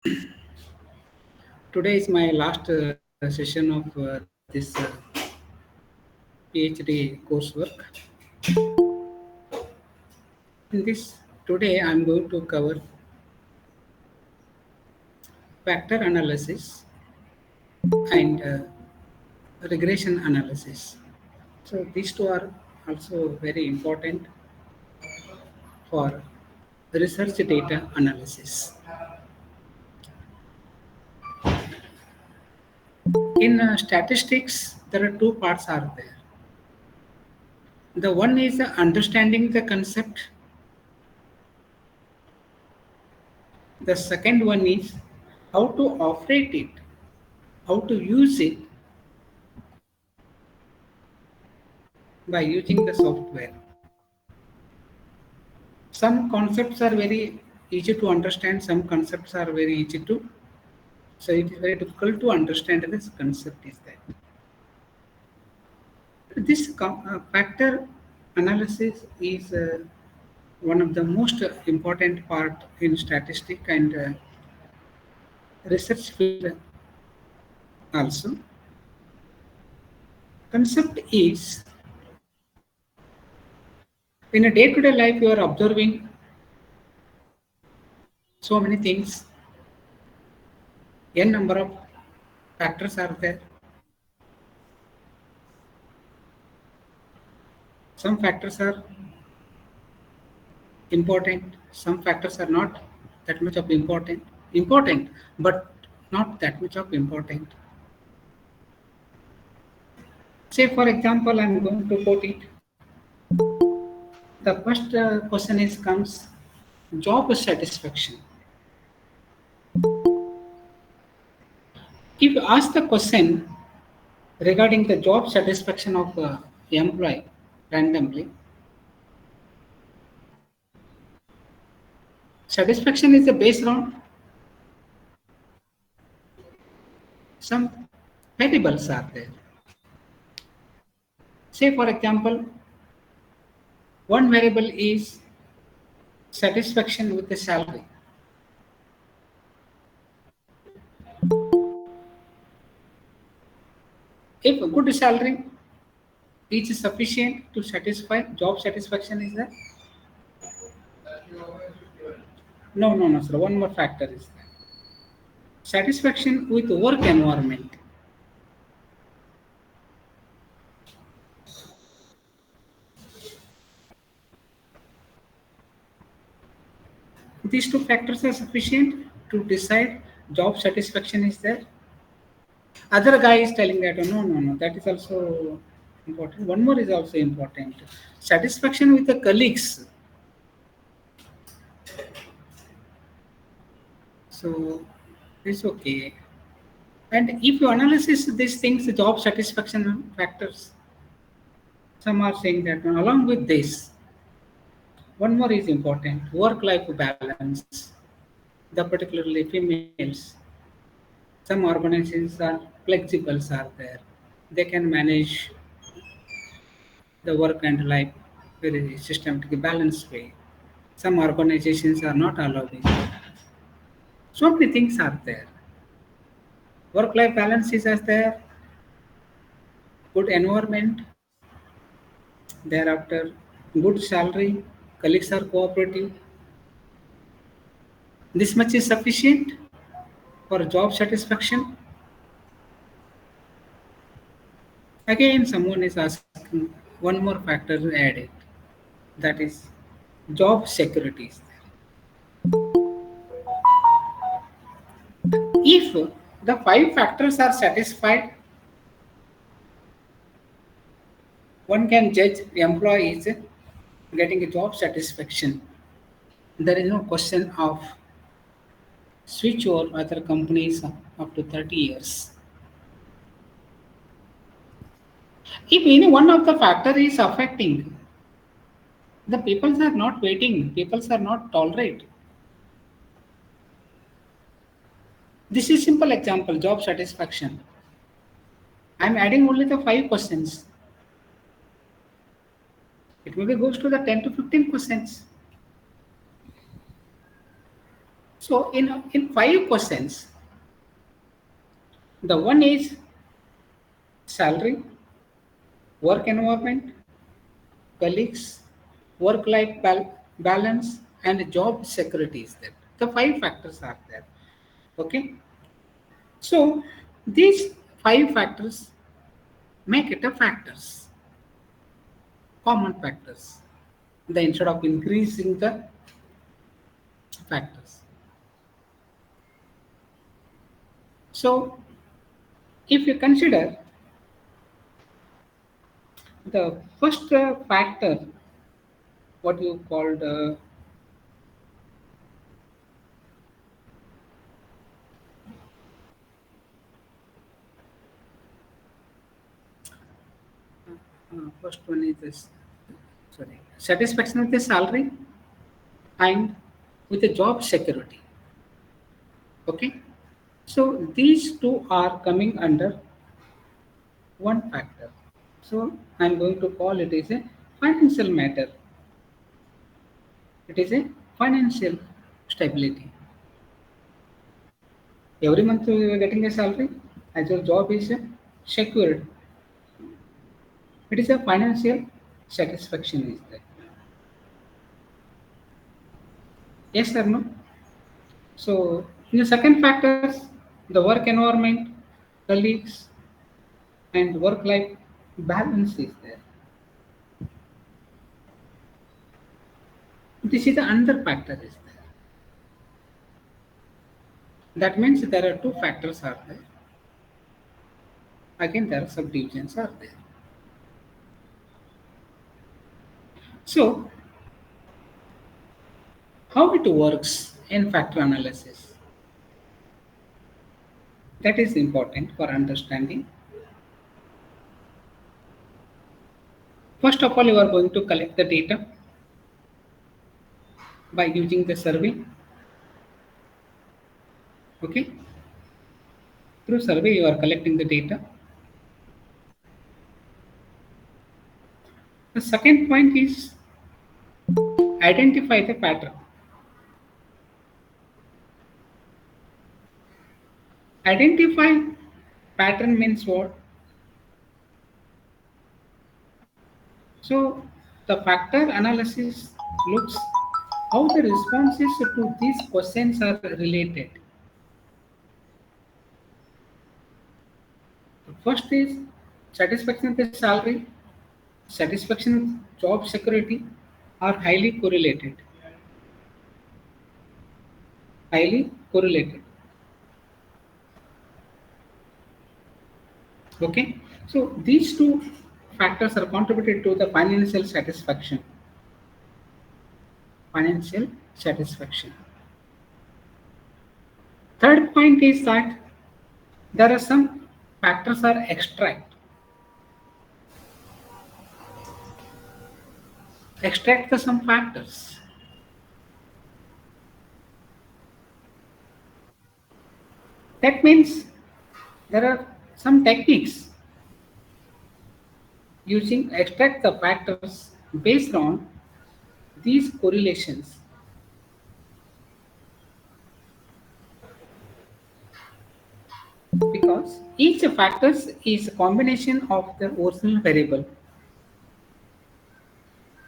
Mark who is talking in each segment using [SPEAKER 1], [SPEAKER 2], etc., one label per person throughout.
[SPEAKER 1] Today is my last session of this PhD coursework. In this, today I'm going to cover factor analysis and regression analysis. So these two are also very important for research data analysis. In statistics, there are two parts are there. The one is understanding the concept. The second one is how to operate it, how to use it by using the software. Some concepts are very easy to understand, some concepts are very easy to, so it is very difficult to understand this concept is that. This factor analysis is one of the most important part in statistic and research field also. Concept is in a day-to-day life you are observing so many things, n number of factors are there. Some factors are important, some factors are not that much of important, but not that much of important. Say for example, I'm going to quote it. The first question is comes job satisfaction. If you ask the question regarding the job satisfaction of employee randomly, satisfaction is based on some variables are there. Say for example, one variable is satisfaction with the salary. If a good salary is sufficient to satisfy, job satisfaction is there? No, sir. One more factor is there. Satisfaction with work environment. These two factors are sufficient to decide job satisfaction is there. Other guy is telling that, oh, no, that is also important. One more is also important. Satisfaction with the colleagues. So it's okay. And if you analyze these things, the job satisfaction factors, some are saying that along with this, one more is important, work-life balance. The particularly females, some organizations are flexible are there. They can manage the work and life very systematic balanced way. Some organizations are not allowing. So many things are there. Work-life balance is as there, good environment, thereafter good salary, colleagues are cooperative. This much is sufficient for job satisfaction. Again, someone is asking one more factor added, that is job security. If the five factors are satisfied, one can judge the employee is getting a job satisfaction. There is no question of switch or other companies up to 30 years. If any one of the factor is affecting, the people are not waiting, people are not tolerate. This is simple example, job satisfaction. I am adding only the 5%. It maybe goes to the 10 to 15%. So in 5 questions, the one is salary, work environment, colleagues, work-life balance, and job security is there. The 5 factors are there. Okay. So these 5 factors make it a factors, common factors. Then instead of increasing the factors. So if you consider the first factor, what you called first one is this, sorry, satisfaction with the salary and with the job security. Okay, so these two are coming under one factor. So I'm going to call it as a financial matter. It is a financial stability. Every month you are getting a salary, as your job is secured. It is a financial satisfaction is there. Yes or no? So in the second factors, the work environment, colleagues, and work-life balance is there. This is the another factor is there. That means there are two factors are there. Again, there are subdivisions are there. So how it works in factor analysis? That is important for understanding. First of all, you are going to collect the data by using the survey. Okay. Through survey, you are collecting the data. The second point is identify the pattern. Identify pattern means what? So the factor analysis looks how the responses to these questions are related. The first is satisfaction with the salary, satisfaction with job security are highly correlated. Highly correlated. Okay. So these two factors are contributed to the financial satisfaction. Financial satisfaction. Third point is that there are some factors are extract the some factors. That means there are some techniques using extract the factors based on these correlations. Because each factors is a combination of the original variable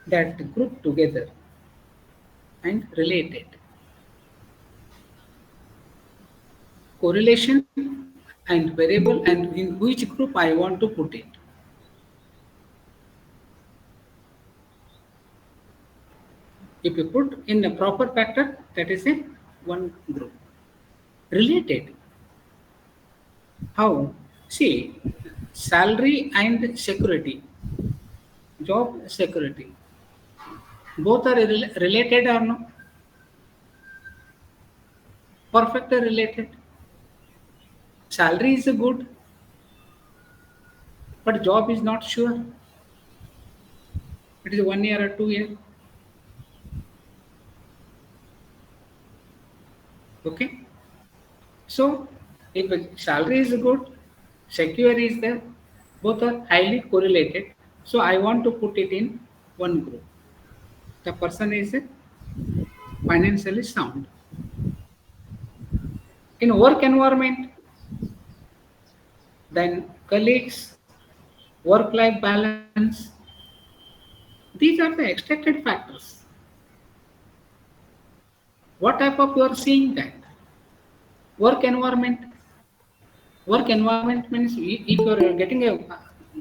[SPEAKER 1] that group together and related. Correlation and variable and in which group I want to put it. If you put in a proper factor, that is a one group. Related. How? See, salary and security, job security, both are related or no? Perfectly related. Salary is good, but job is not sure. It is 1 year or 2 year. Okay. So if the salary is good, secure is there, both are highly correlated. So I want to put it in one group. The person is financially sound. In work environment, then colleagues, work-life balance, these are the extracted factors. What type of you are seeing that? Work environment. Work environment means if you are getting a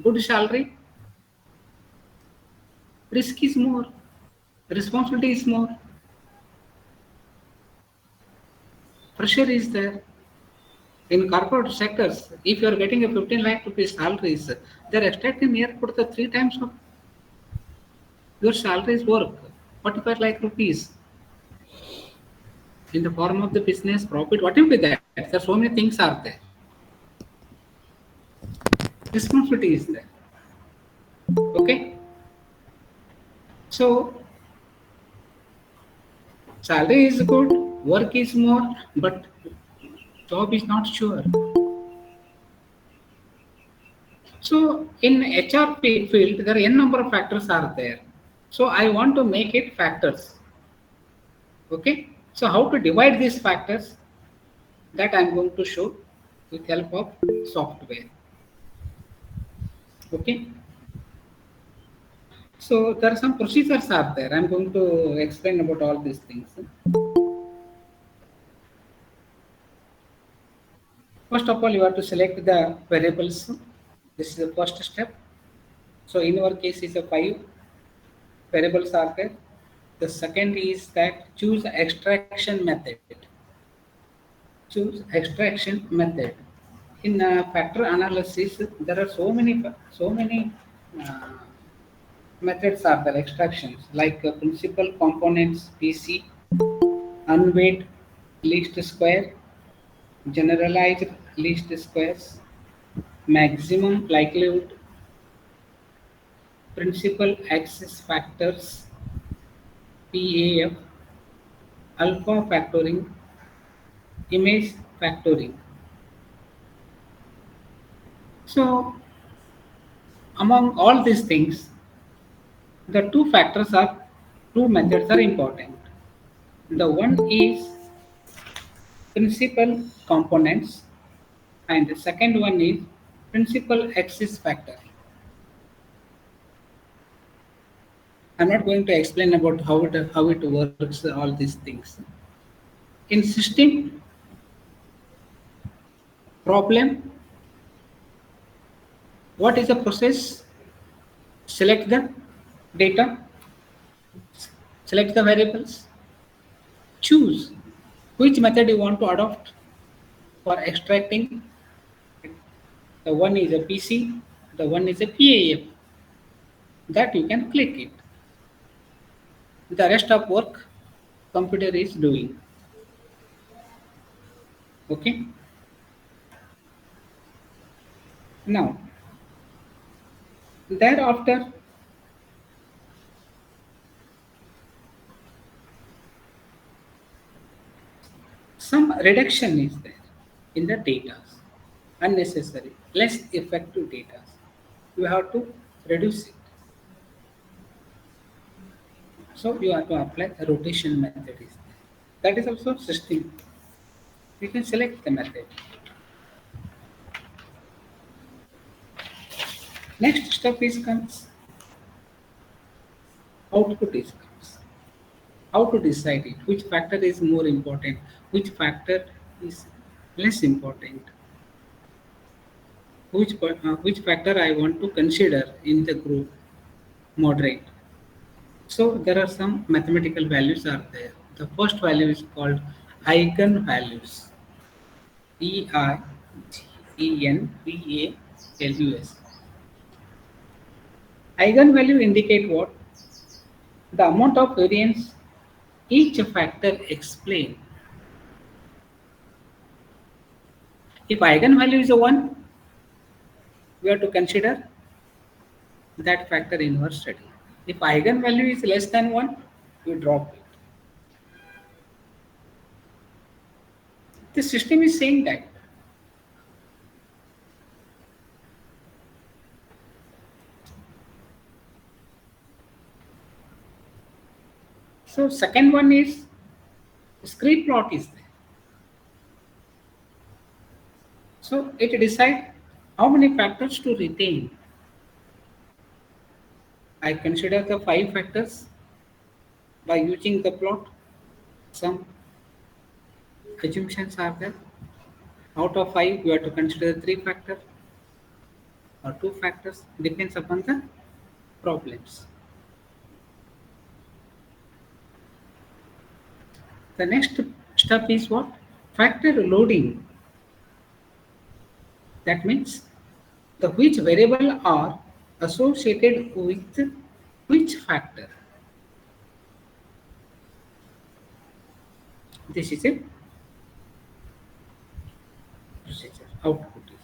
[SPEAKER 1] good salary, risk is more, responsibility is more, pressure is there. In corporate sectors, if you are getting a 15 lakh rupees salaries, they are extracting near put the three times of your salaries work, 45 lakh rupees in the form of the business profit. What will be that? There are so many things are there. Responsibility is there. Okay. So salary is good, work is more, but job is not sure. So in HR field, there are n number of factors are there. So I want to make it factors. Okay. So how to divide these factors? That I am going to show with help of software. Okay. So there are some procedures are there. I am going to explain about all these things. First of all, you have to select the variables. This is the first step. So in our case, is a 5 variables are there. The second is that choose extraction method. Choose extraction method. In factor analysis, there are so many uh, methods are there extractions like principal components PC, unweighted least square, generalized least squares, maximum likelihood, principal access factors, PAF, alpha factoring, image factoring. So among all these things, the two methods are important. The one is principal components and the second one is principal axis factor. I'm not going to explain about how it works, all these things. In system problem, what is the process? Select the data, select the variables, choose which method you want to adopt for extracting. The one is a PC, the one is a PAF. That you can click it. The rest of work computer is doing. Okay. Now, thereafter, some reduction is there in the data. Unnecessary, less effective data. You have to reduce it. So you have to apply a rotation method is there. That is also system. You can select the method. Next step is comes output is comes. How to decide it? Which factor is more important? Which factor is less important? Which factor I want to consider in the group moderate? So there are some mathematical values are there. The first value is called eigenvalues. Eigenvalues. Eigenvalue indicate what? The amount of variance each factor explain. If eigenvalue is a 1, we have to consider that factor in our study. If eigenvalue is less than 1, we drop it. The system is saying that. So second one is screen plot is there. So it decides how many factors to retain. I consider the 5 factors by using the plot. Some assumptions are there. Out of 5, you have to consider 3 factors or 2 factors. Depends upon the problems. The next step is what? Factor loading. That means the which variable are associated with which factor. This is a procedure. Output is.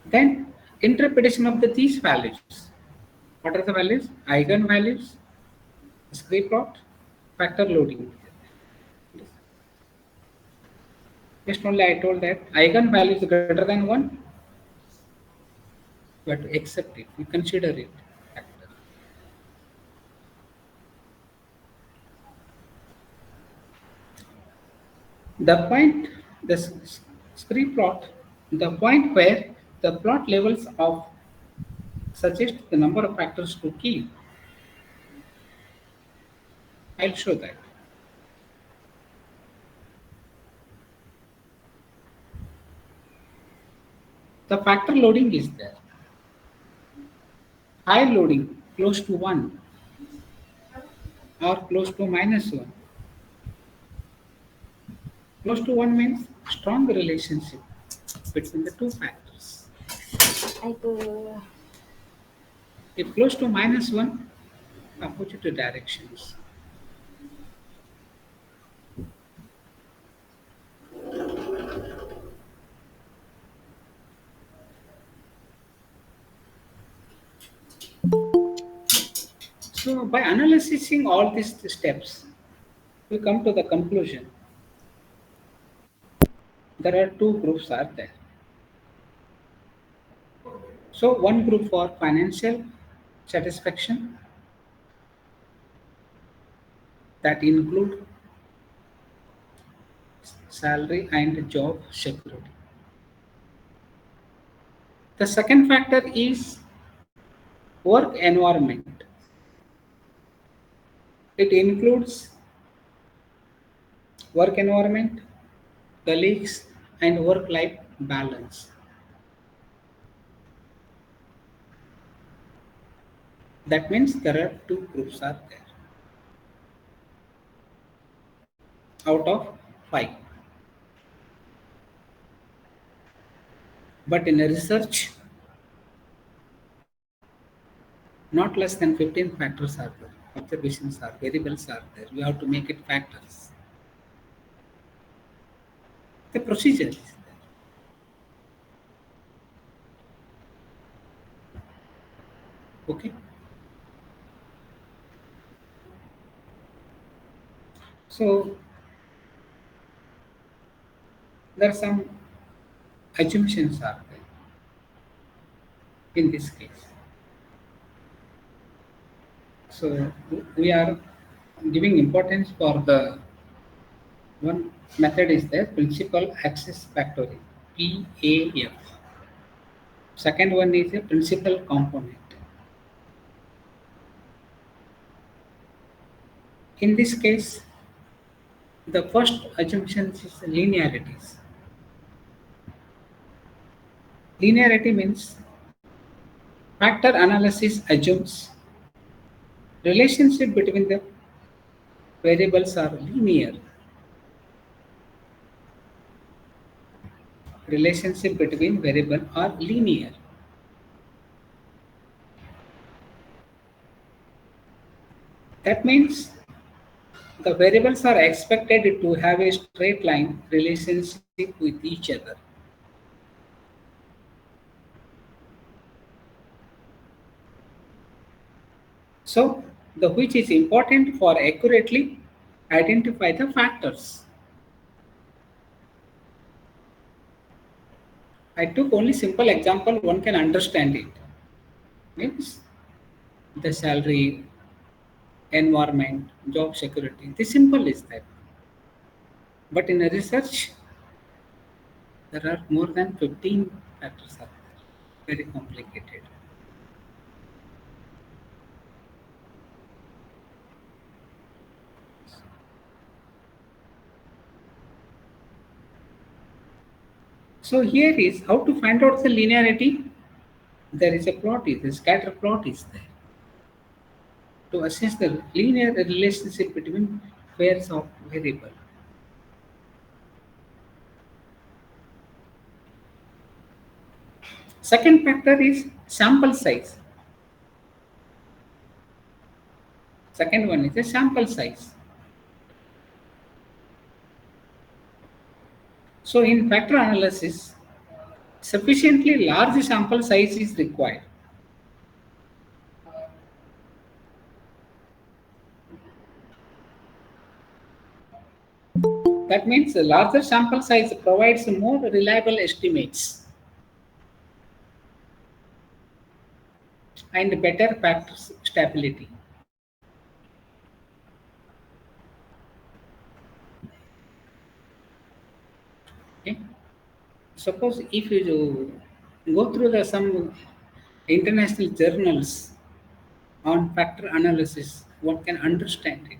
[SPEAKER 1] Then interpretation of these values. What are the values? Eigen values, discrete plot, factor loading. Just only I told that eigen value is greater than 1, you have to accept it, you consider it factor. The point, the discrete plot, the point where the plot levels of suggest the number of factors to keep. I'll show that. The factor loading is there. High loading close to 1 or close to -1. Close to 1 means strong relationship between the 2 factors. If close to -1, opposite directions. So by analyzing all these steps, we come to the conclusion. There are 2 groups are there. So one group for financial satisfaction, that include salary and job security. The second factor is work environment. It includes work environment, colleagues, and work-life balance. That means there are 2 groups are there out of 5. But in a research, not less than 15 factors are there. Observations are, variables are there. We have to make it factors. The procedure is there. Okay. So there are some assumptions are there in this case. So we are giving importance for the one method is there, principal access factoring, PAF. Second one is a principal component. In this case, the first assumption is linearities. Linearity means factor analysis assumes relationship between the variables are linear. Relationship between variable are linear. That means the variables are expected to have a straight line relationship with each other. So, the which is important for accurately identify the factors. I took only simple example, one can understand it. Means the salary, environment, job security. The simple is that. But in a research, there are more than 15 factors are there. Very complicated. So here is how to find out the linearity. There is a plot, the scatter plot is there to assess the linear relationship between pairs of variable. Second factor is sample size. Second one is the sample size. So in factor analysis, sufficiently large sample size is required. That means a larger sample size provides more reliable estimates and better factor stability. Okay. Suppose if you go through some international journals on factor analysis, one can understand it.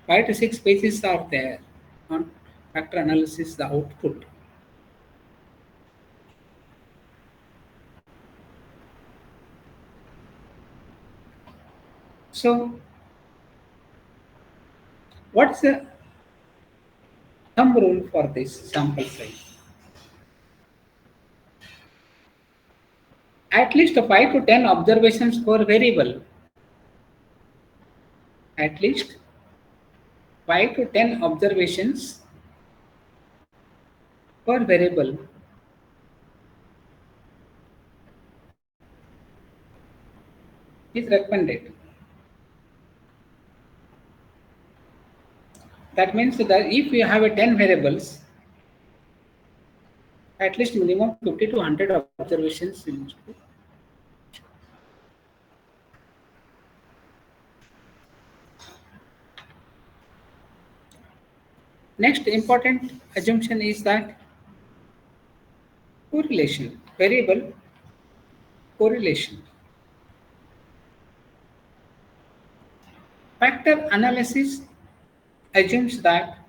[SPEAKER 1] 5 to 6 pages are there on factor analysis, the output. So, what's the thumb rule for this sample size? At least 5 to 10 observations per variable. At least 5 to 10 observations per variable is recommended. That means that if you have a 10 variables, at least minimum 50 to 100 observations you must do. Next important assumption is that correlation, variable correlation. Factor analysis assumes that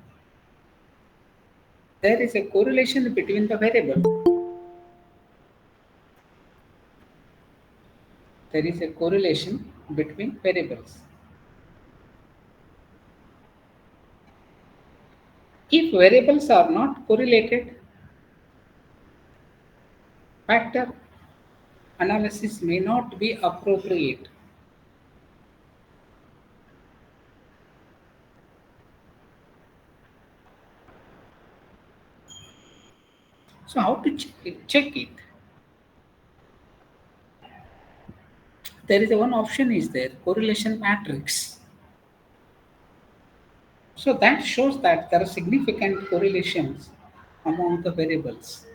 [SPEAKER 1] there is a correlation between the variable. There is a correlation between variables. If variables are not correlated, factor analysis may not be appropriate. So how to check it? There is one option is there, correlation matrix. So that shows that there are significant correlations among the variables.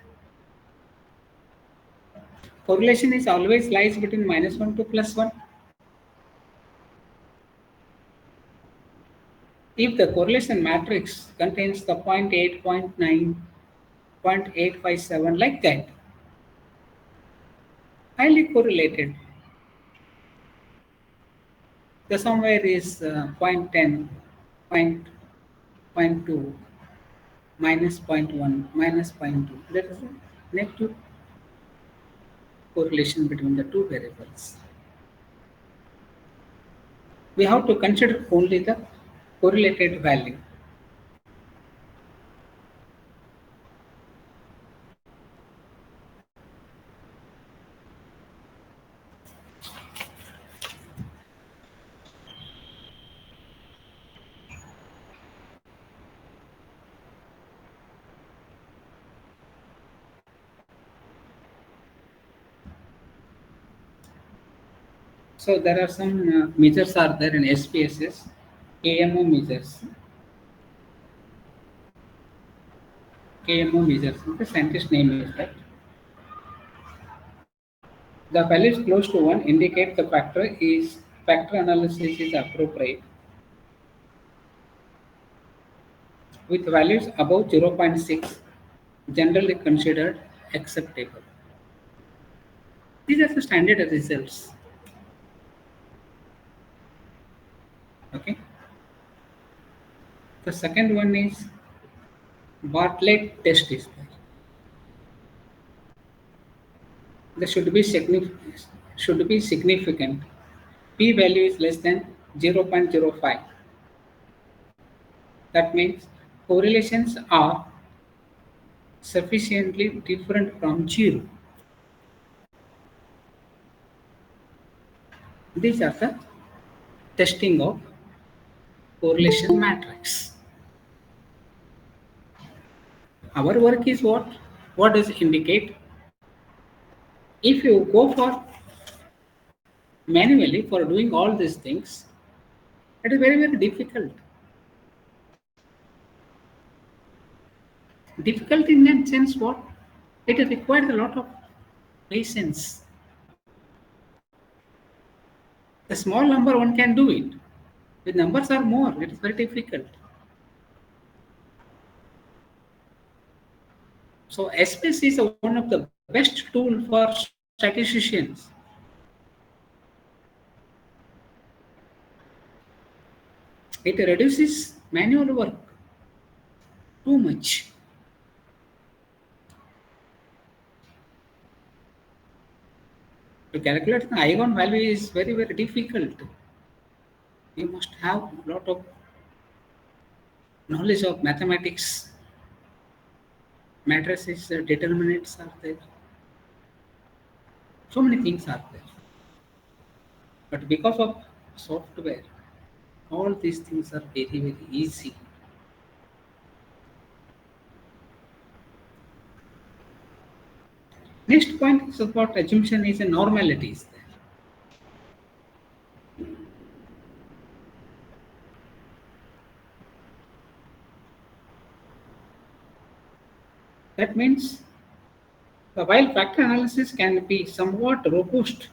[SPEAKER 1] Correlation is always lies between -1 to +1. If the correlation matrix contains the 0.8, 0.9, 0.857 like that, highly correlated. The somewhere is 0.10, 0.2, minus 0.1, minus 0.2. There is a negative correlation between the two variables. We have to consider only the correlated value. So there are some measures are there in SPSS, KMO measures. KMO measures, the scientist name is that. The value is close to 1 indicate the factor analysis is appropriate. with values above zero point 0.6 generally considered acceptable. These are the standard results. Okay. The second one is Bartlett test is there. There should be significant. P value is less than 0.05. That means correlations are sufficiently different from zero. These are the testing of correlation matrix. Our work is what? What does it indicate? If you go for manually for doing all these things, it is very, very difficult. Difficult in that sense what? It requires a lot of patience. The small number one can do it. The numbers are more, it is very difficult. So SPSS is one of the best tool for statisticians. It reduces manual work too much. To calculate the I1 value is very, very difficult. You must have a lot of knowledge of mathematics, matrices, determinants are there. So many things are there. But because of software, all these things are very, very easy. Next point is about assumption is a normality is there. That means while factor analysis can be somewhat robust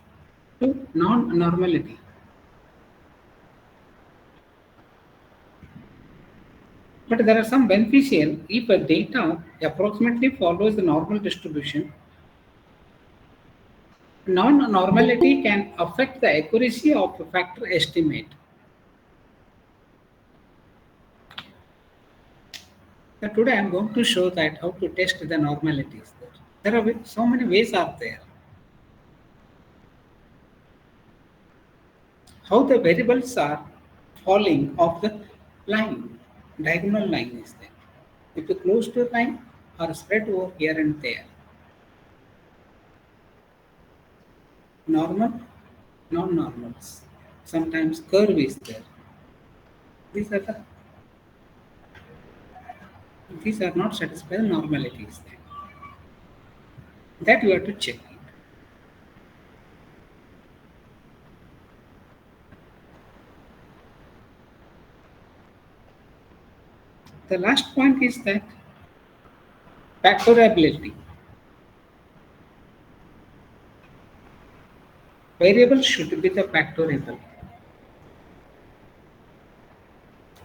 [SPEAKER 1] to non-normality, but there are some beneficial if a data approximately follows the normal distribution. Non-normality can affect the accuracy of a factor estimate. So today I am going to show that how to test the normalities. There are so many ways out there. How the variables are falling off the line, diagonal line is there. If you close to a line or spread over here and there. Normal, non-normals. Sometimes curve is there. These are the these are not satisfied normalities there. That you have to check. The last point is that factorability. Variable should be the factorable.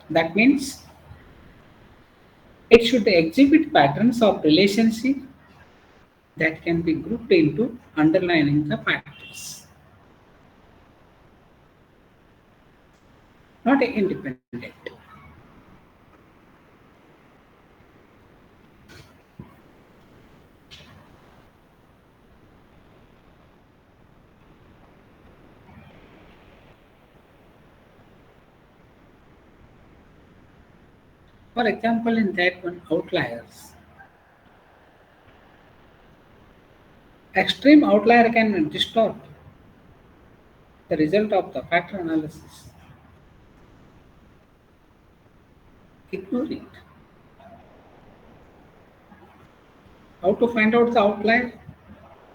[SPEAKER 1] That means it should exhibit patterns of relationship that can be grouped into underlining the factors. Not independent. For example, in that one, outliers. Extreme outlier can distort the result of the factor analysis. Ignore it. How to find out the outlier?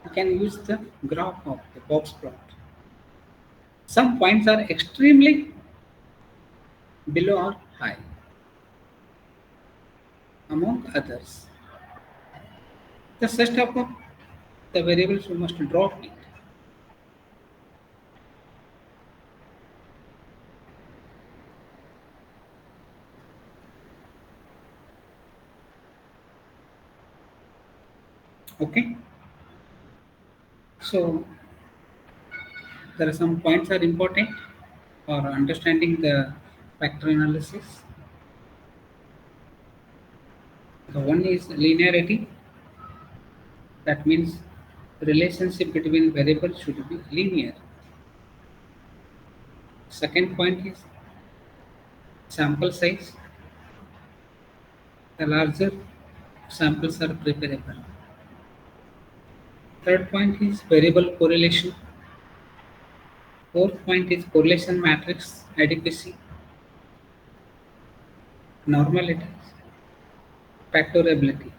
[SPEAKER 1] You can use the graph of the box plot. Some points are extremely below or high, among others. The set of the variables you must drop it. Okay, so there are some points are important for understanding the factor analysis. The one is linearity. That means relationship between variables should be linear. Second point is sample size. The larger samples are preferable. Third point is variable correlation. Fourth point is correlation matrix adequacy, normality, factorability.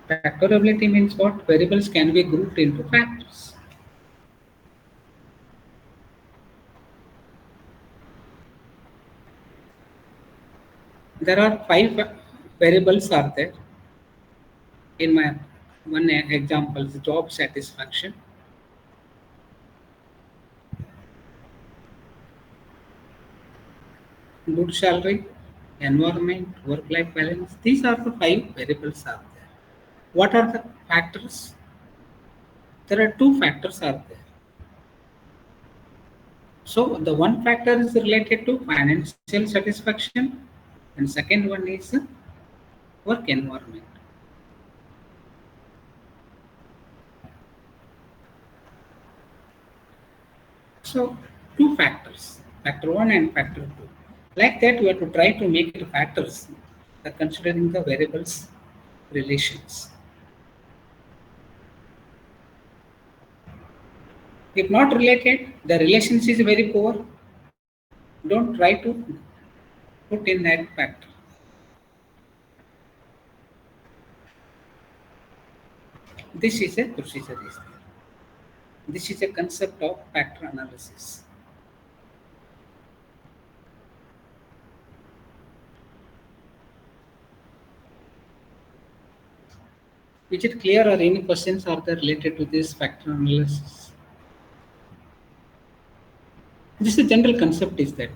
[SPEAKER 1] Factorability means what? Variables can be grouped into factors. There are five variables are there. In my one example, is job satisfaction, good salary, environment, work-life balance. These are the five variables are there. What are the factors? There are two factors are there. So the one factor is related to financial satisfaction, and second one is work environment. So two factors, factor one and factor two. Like that, we have to try to make it factors, considering the variables relations. If not related, the relations is very poor. Don't try to put in that factor. This is a procedure is there. This is a concept of factor analysis. Is it clear or any questions are there related to this factor analysis? This is a general concept is that.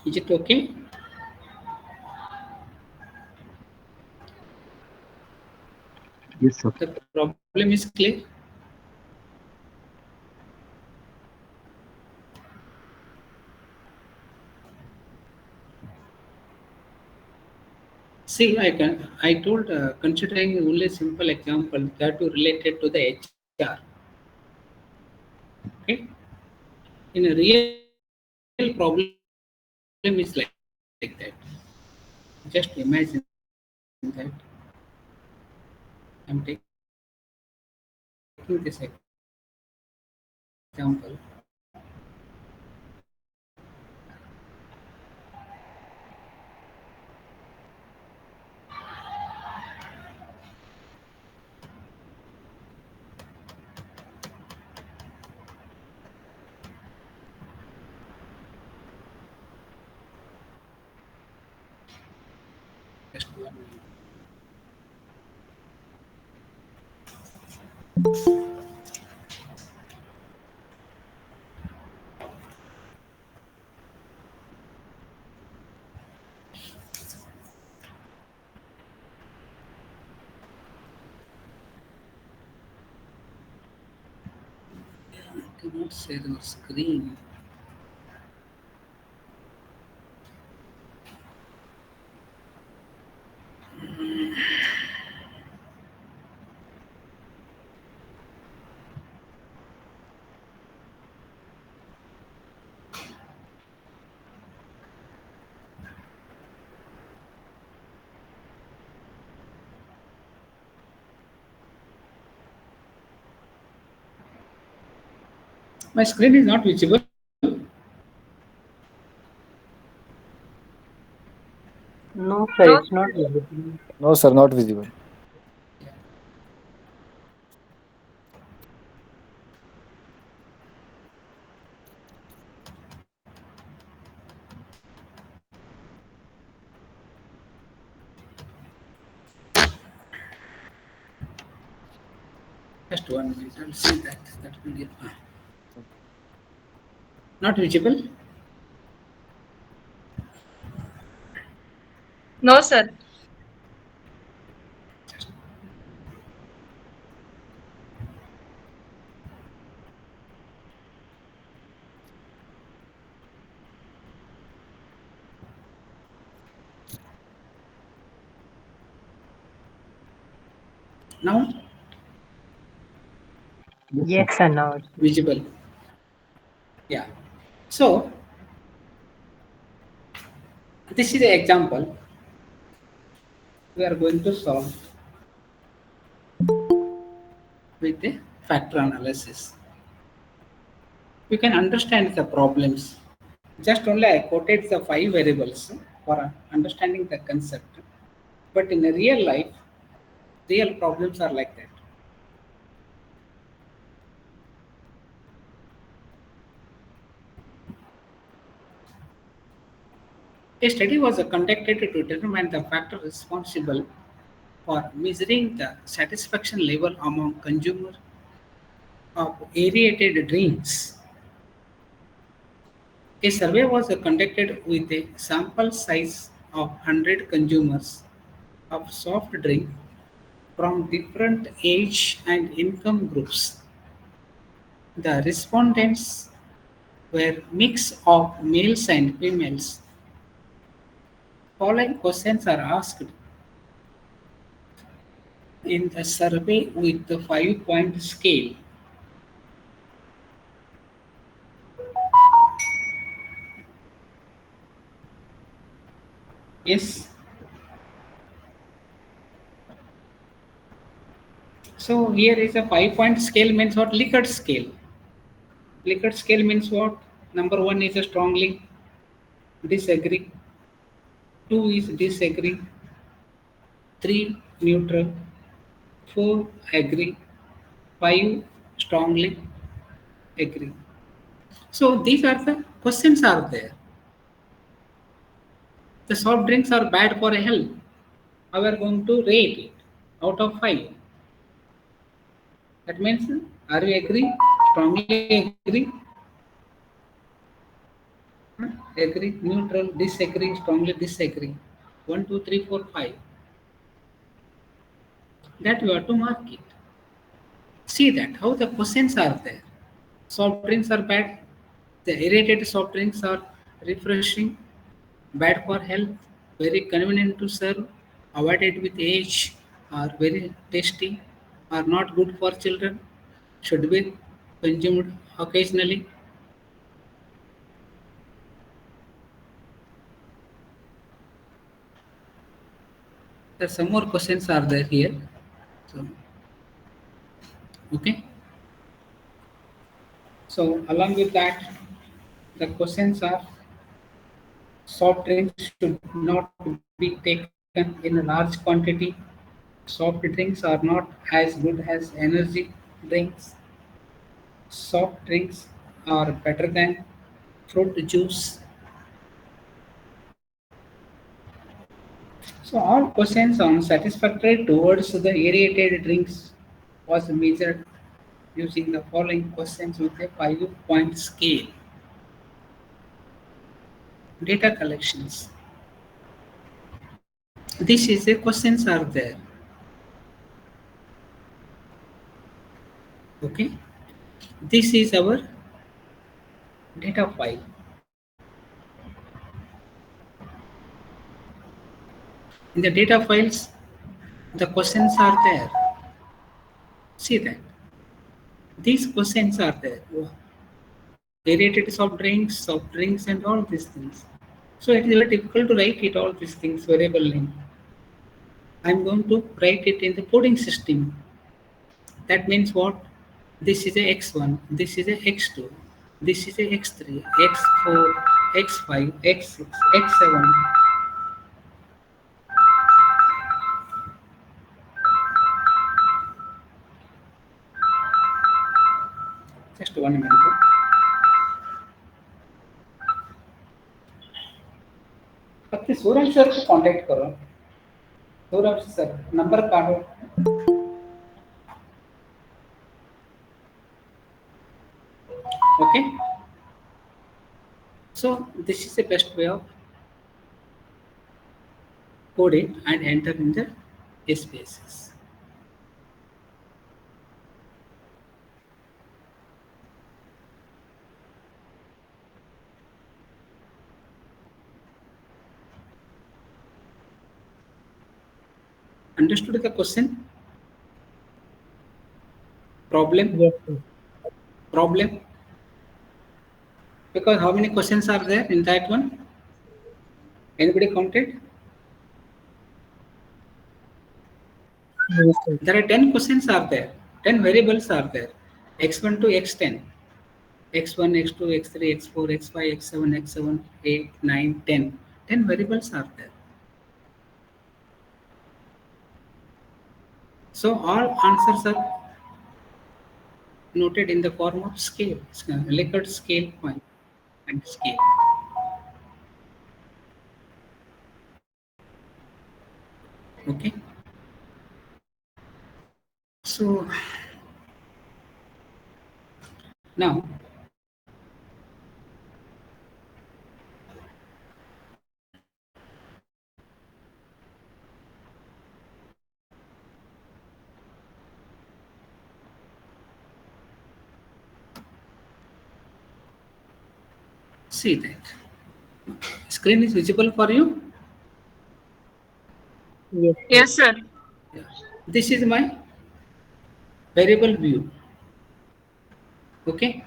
[SPEAKER 1] Is it okay?
[SPEAKER 2] Yes, sir.
[SPEAKER 1] The problem is clear. See, I told considering only simple example that to related to the HR. Okay, in a real problem is like that. Just imagine that. I'm taking this example. Just 1 minute. I cannot share your screen. My screen is not visible.
[SPEAKER 3] No, sir, it's not visible.
[SPEAKER 2] No, sir, not visible.
[SPEAKER 1] Just 1 minute. I'll see that video. Not visible.
[SPEAKER 4] No, sir.
[SPEAKER 1] Now
[SPEAKER 3] Yes, sir. Now it's
[SPEAKER 1] visible. Yeah. So this is the example we are going to solve with the factor analysis. You can understand the problems. Just only I quoted the 5 variables for understanding the concept. But in a real life, real problems are like that. A study was conducted to determine the factor responsible for measuring the satisfaction level among consumers of aerated drinks. A survey was conducted with a sample size of 100 consumers of soft drink from different age and income groups. The respondents were mix of males and females. Following questions are asked in the survey with the 5-point scale. Yes. So here is a 5-point scale means what? Likert scale. Likert scale means what? Number 1 is a strongly disagree. 2 is disagree. 3 neutral. 4 agree. 5 strongly agree. So these are the questions are there. The soft drinks are bad for health. How we are going to rate it out of 5? That means, are you agree? Strongly agree? Agree, neutral, disagree, strongly disagree. 1, 2, 3, 4, 5. That you have to mark it. See that how the questions are there. Soft drinks are bad. The aerated soft drinks are refreshing, bad for health, very convenient to serve, avoided with age, are very tasty, are not good for children, should be consumed occasionally. There some more questions are there here. So, okay. So along with that, the questions are soft drinks should not be taken in a large quantity. Soft drinks are not as good as energy drinks. Soft drinks are better than fruit juice. So all questions on satisfactory towards the aerated drinks was measured using the following questions with a 5-point scale. Data collections. This is the questions are there. Okay. This is our data file. In the data files, the questions are there. See that. These questions are there. Aerated soft drinks, and all these things. So it is very difficult to write it all these things variable name. I'm going to write it in the coding system. That means what? This is a x1, this is a x2, this is a x3, x4, x5, x6, x7. Just 1 minute. पत्ती सूरज sir को contact करो. Suraj sir number काढो. So this is the best way of code it and enter in the SPSS. Understood the question? Problem?
[SPEAKER 3] Yes, sir.
[SPEAKER 1] Problem? Because how many questions are there in that one? Anybody counted?
[SPEAKER 3] Yes, sir.
[SPEAKER 1] There are 10 questions are there. 10 variables are there. X1 to X10. X1, X2, X3, X4, X5, X7, X7, 8, 9, 10. 10 variables are there. So all answers are noted in the form of scale, Likert scale point and scale. Okay. So now see that screen is visible for you.
[SPEAKER 3] Yes, sir.
[SPEAKER 4] Yes, sir.
[SPEAKER 1] Yeah. This is my variable view. Okay.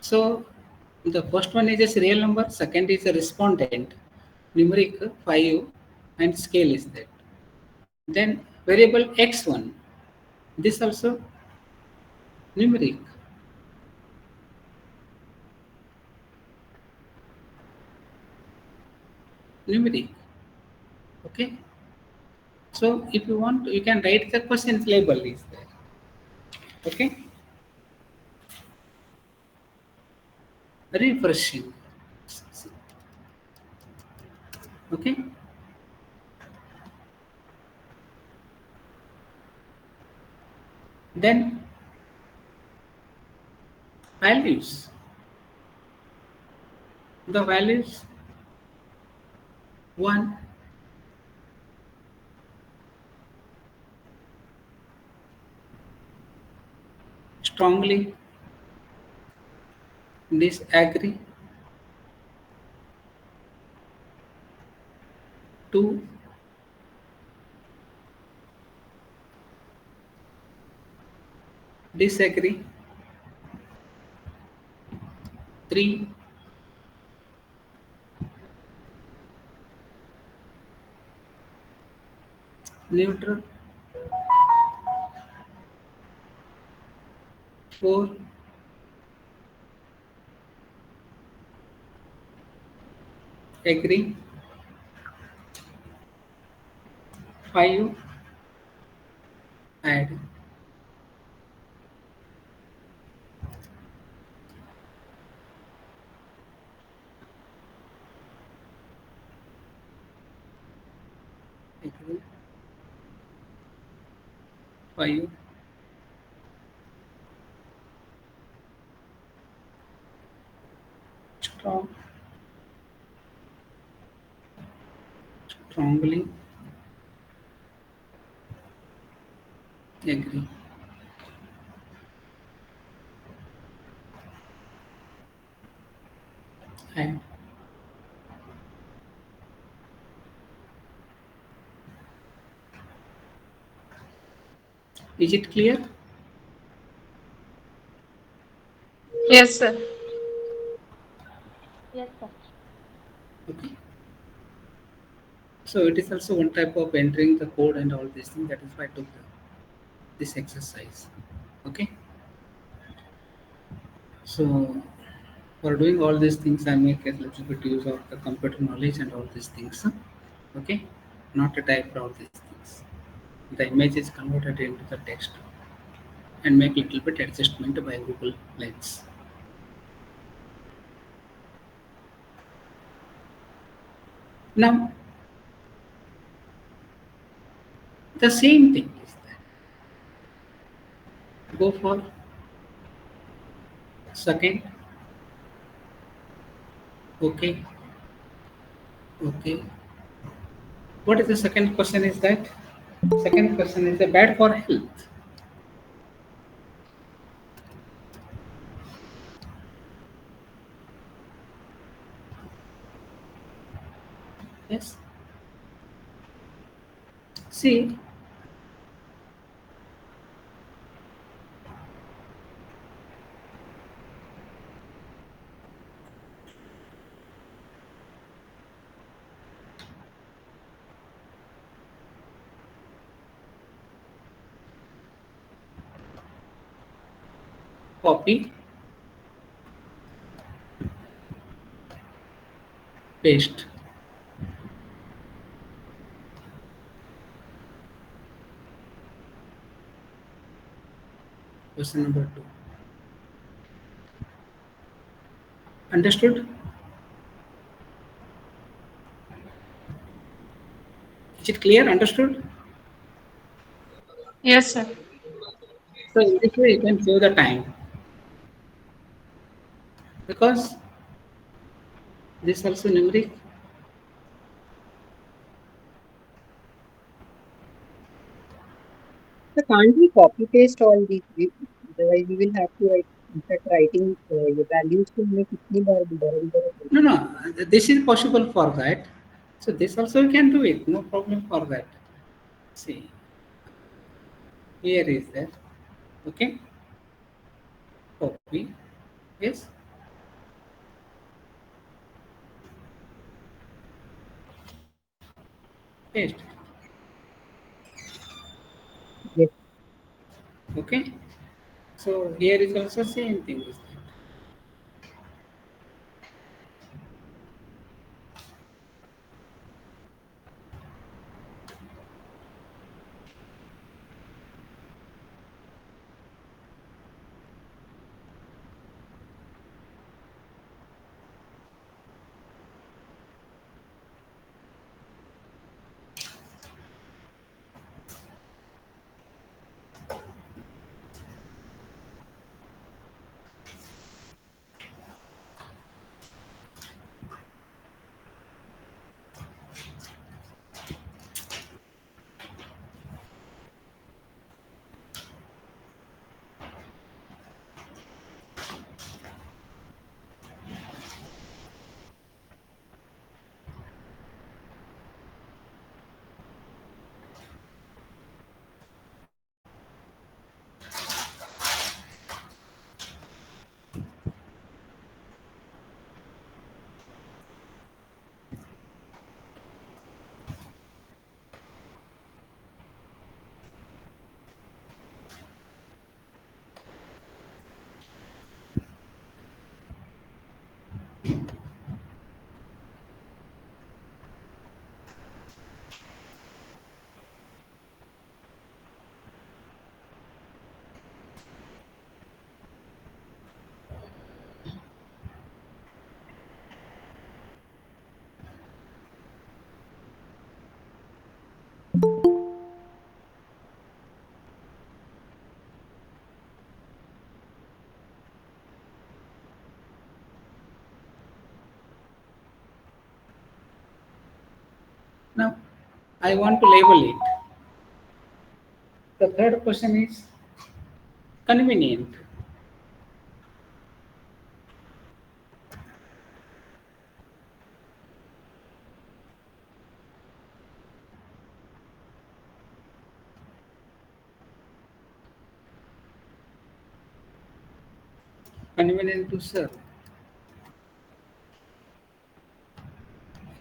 [SPEAKER 1] So the first one is a real number, second is a respondent, numeric 5, and scale is that. Then variable x1, this also numeric. Numeric. Okay. So if you want, you can write the question label is there. Okay. Refreshing. Okay. Then values. The values 1, strongly disagree, 2, disagree, 3, neutral, 4, agree, 5, add. Agree, 5, strong, strongly agree. Add. Is it clear?
[SPEAKER 4] Yes, sir.
[SPEAKER 5] Yes, sir.
[SPEAKER 1] Okay. So it is also one type of entering the code and all these things. That is why I took this exercise. Okay. So for doing all these things, I make a little bit use of the computer knowledge and all these things. Okay. Not to type all these things. The image is converted into the text and make little bit adjustment by Google Lens. Now the same thing is that go for second Okay. Okay. What is the second question? Is that second question is bad for health? Yes. See, copy, paste. Question number two. Understood? Is it clear? Understood?
[SPEAKER 4] Yes, sir.
[SPEAKER 1] So in this way you can save the time because this also numeric.
[SPEAKER 3] So can't we copy paste all these? Otherwise, we will have to write, in fact, writing the values to make it clear.
[SPEAKER 1] No, no, this is possible for that. So this also you can do it. No problem for that. See, here is that. Okay, copy. Yes, paste.
[SPEAKER 3] Yes.
[SPEAKER 1] Okay. So here is also same thing. Is that. Now, I want to label it. The third question is convenient. Convenient to serve.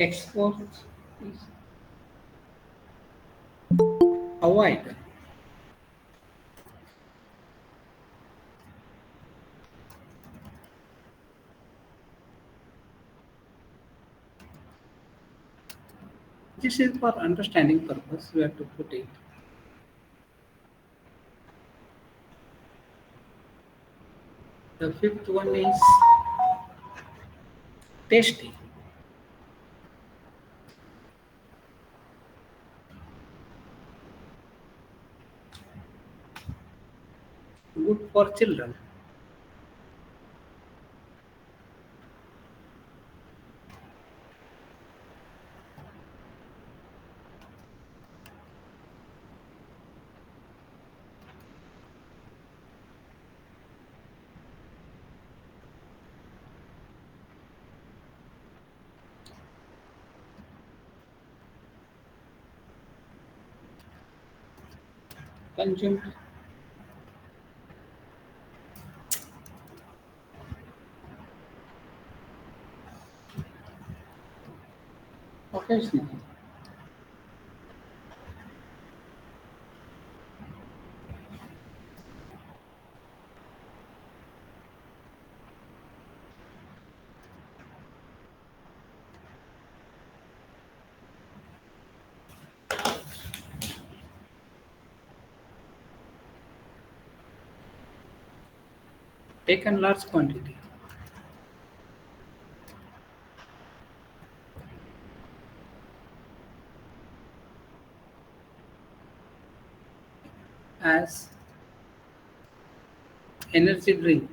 [SPEAKER 1] Export is avoid. This is for understanding purpose. We have to put it. The fifth one is tasty. Good for children. consumed occasionally. Taken large quantity. As energy drink.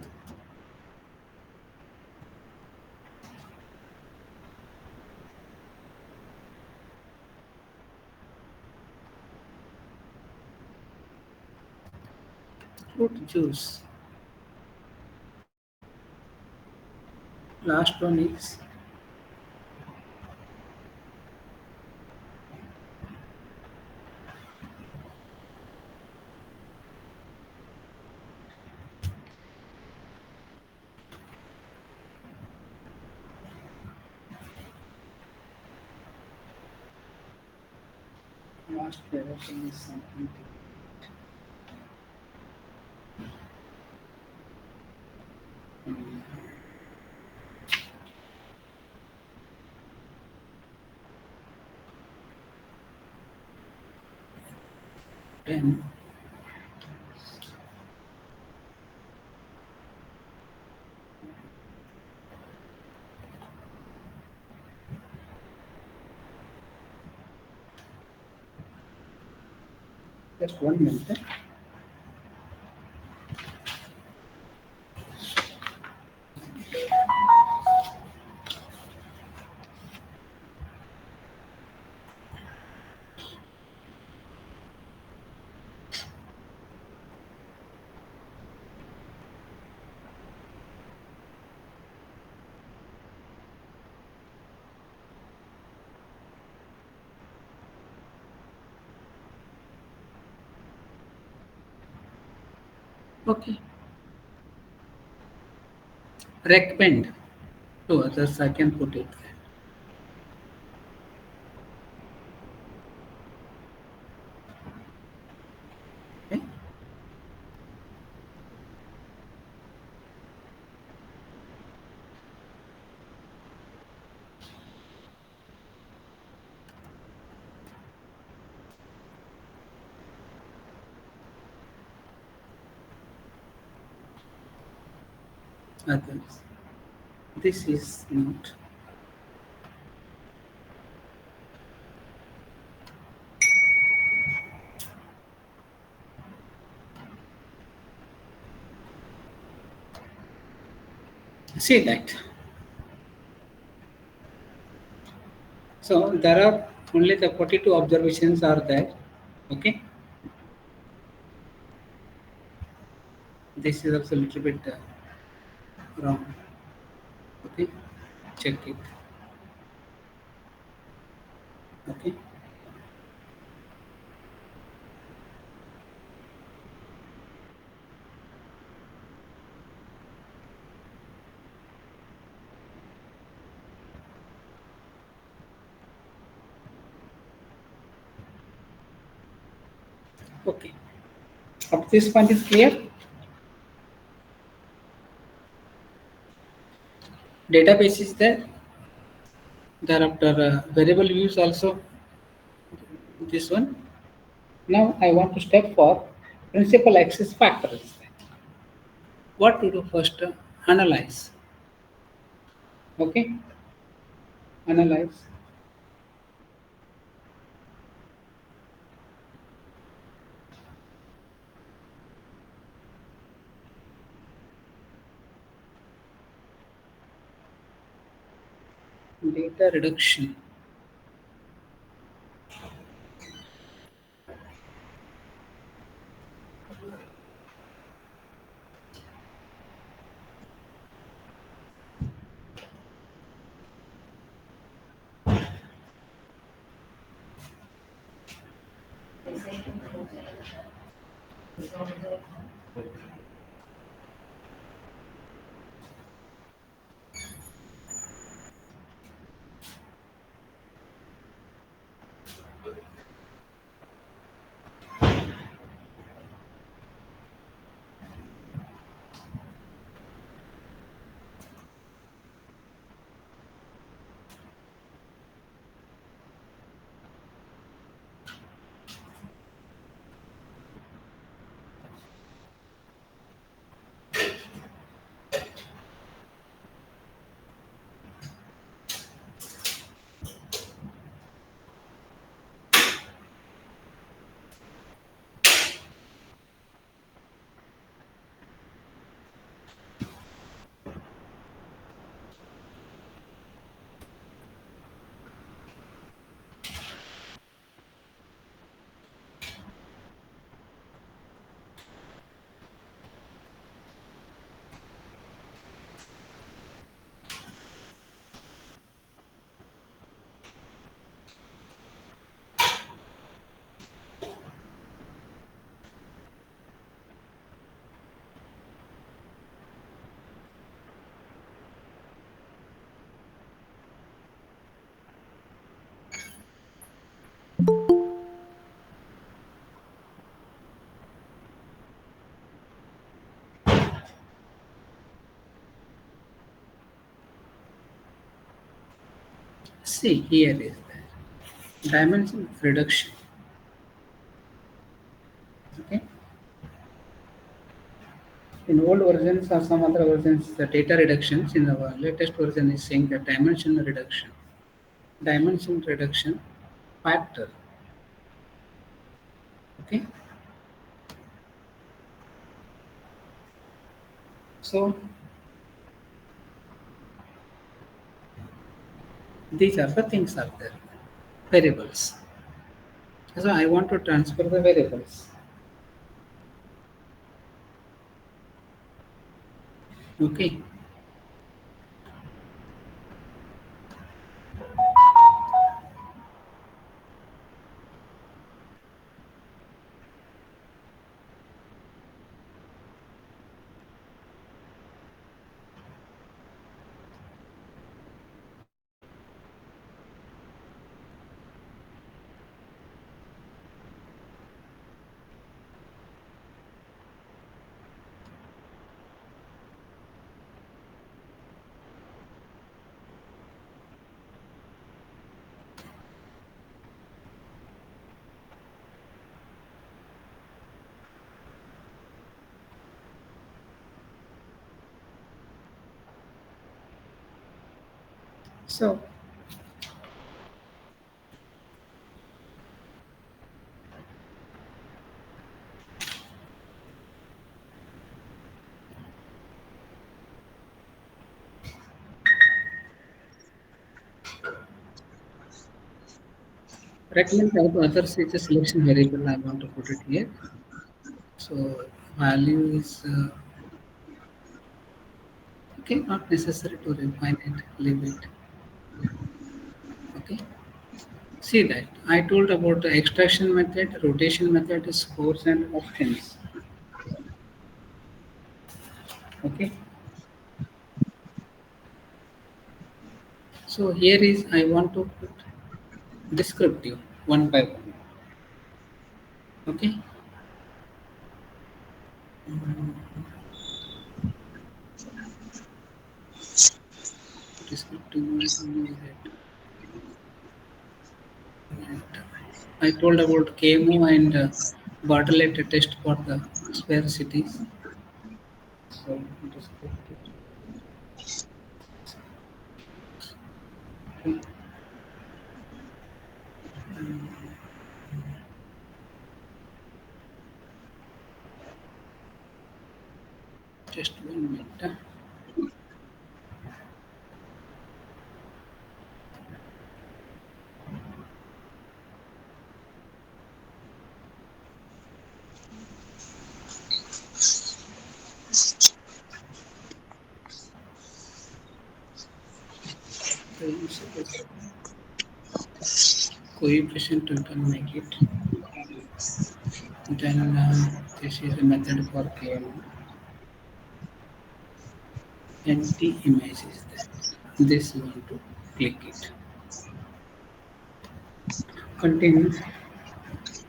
[SPEAKER 1] Fruit juice. Last one is last variation is something. Then just 1 minute. Okay. Recommend to others. I can put it. Okay. Others. This is not. See that. So there are only the 42 observations are there. Okay. This is also a little bit wrong. Okay. Check it. Okay. Okay. Up to this point is clear. Database is there. Thereafter, variable views also. This one. Now I want to step for principal axis factors. What to do first? Analyze. Okay. Analyze. Data reduction. See, here is the dimension reduction. Okay. In old versions or some other versions, the data reductions. In the latest version is saying the dimension reduction. Dimension reduction factor. Okay. So these are the things are there. Variables. So I want to transfer the variables. Okay. So recommend type others is a selection variable. I want to put it here. So value is okay, not necessary to refine it, leave it. Okay. See that I told about the extraction method, rotation method, scores and options. Okay. So here is I want to put descriptive one by one. Okay. Descriptive one is it. I told about KMO and Bartlett test for the spare cities. So descriptive. Okay. Just 1 minute. Coefficient you can make it. Then This is a method for KM. Empty image is there. This you want to click it. Continue.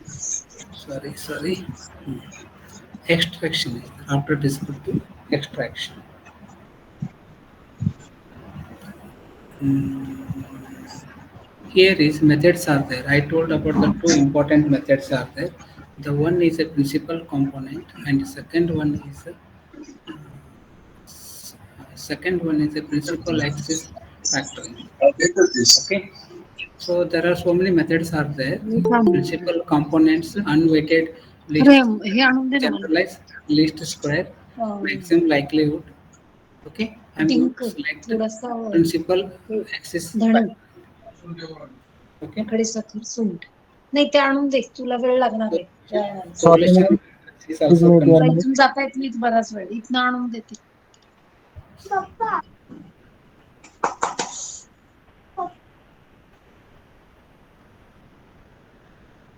[SPEAKER 1] Sorry. Hmm. Extraction is there. After descriptive extraction. Hmm. Here is methods are there. I told about the two important methods are there. The one is a principal component and the second one is a principal axis factoring. Okay. So there are so many methods are there. Principal components, unweighted
[SPEAKER 4] अरे
[SPEAKER 1] least
[SPEAKER 4] हे
[SPEAKER 1] square,
[SPEAKER 4] आणून दे ना मला
[SPEAKER 1] generalized least square, maximum likelihood. Okay. I'm going
[SPEAKER 4] drink
[SPEAKER 1] to select
[SPEAKER 4] थोडासा
[SPEAKER 1] principal axis
[SPEAKER 4] धणे
[SPEAKER 1] factor. Okay.
[SPEAKER 4] इकडे सखर सुंठ नाही ते आणून दे तुला वेळ लागणार आहे
[SPEAKER 2] Sorry,
[SPEAKER 1] Correlation
[SPEAKER 2] ma'am.
[SPEAKER 1] is
[SPEAKER 2] Give
[SPEAKER 1] also
[SPEAKER 2] me 1
[SPEAKER 4] मला
[SPEAKER 1] considered.
[SPEAKER 2] minute.
[SPEAKER 4] इथून जाता येत नाही बराच वेळ इथनं आणून देते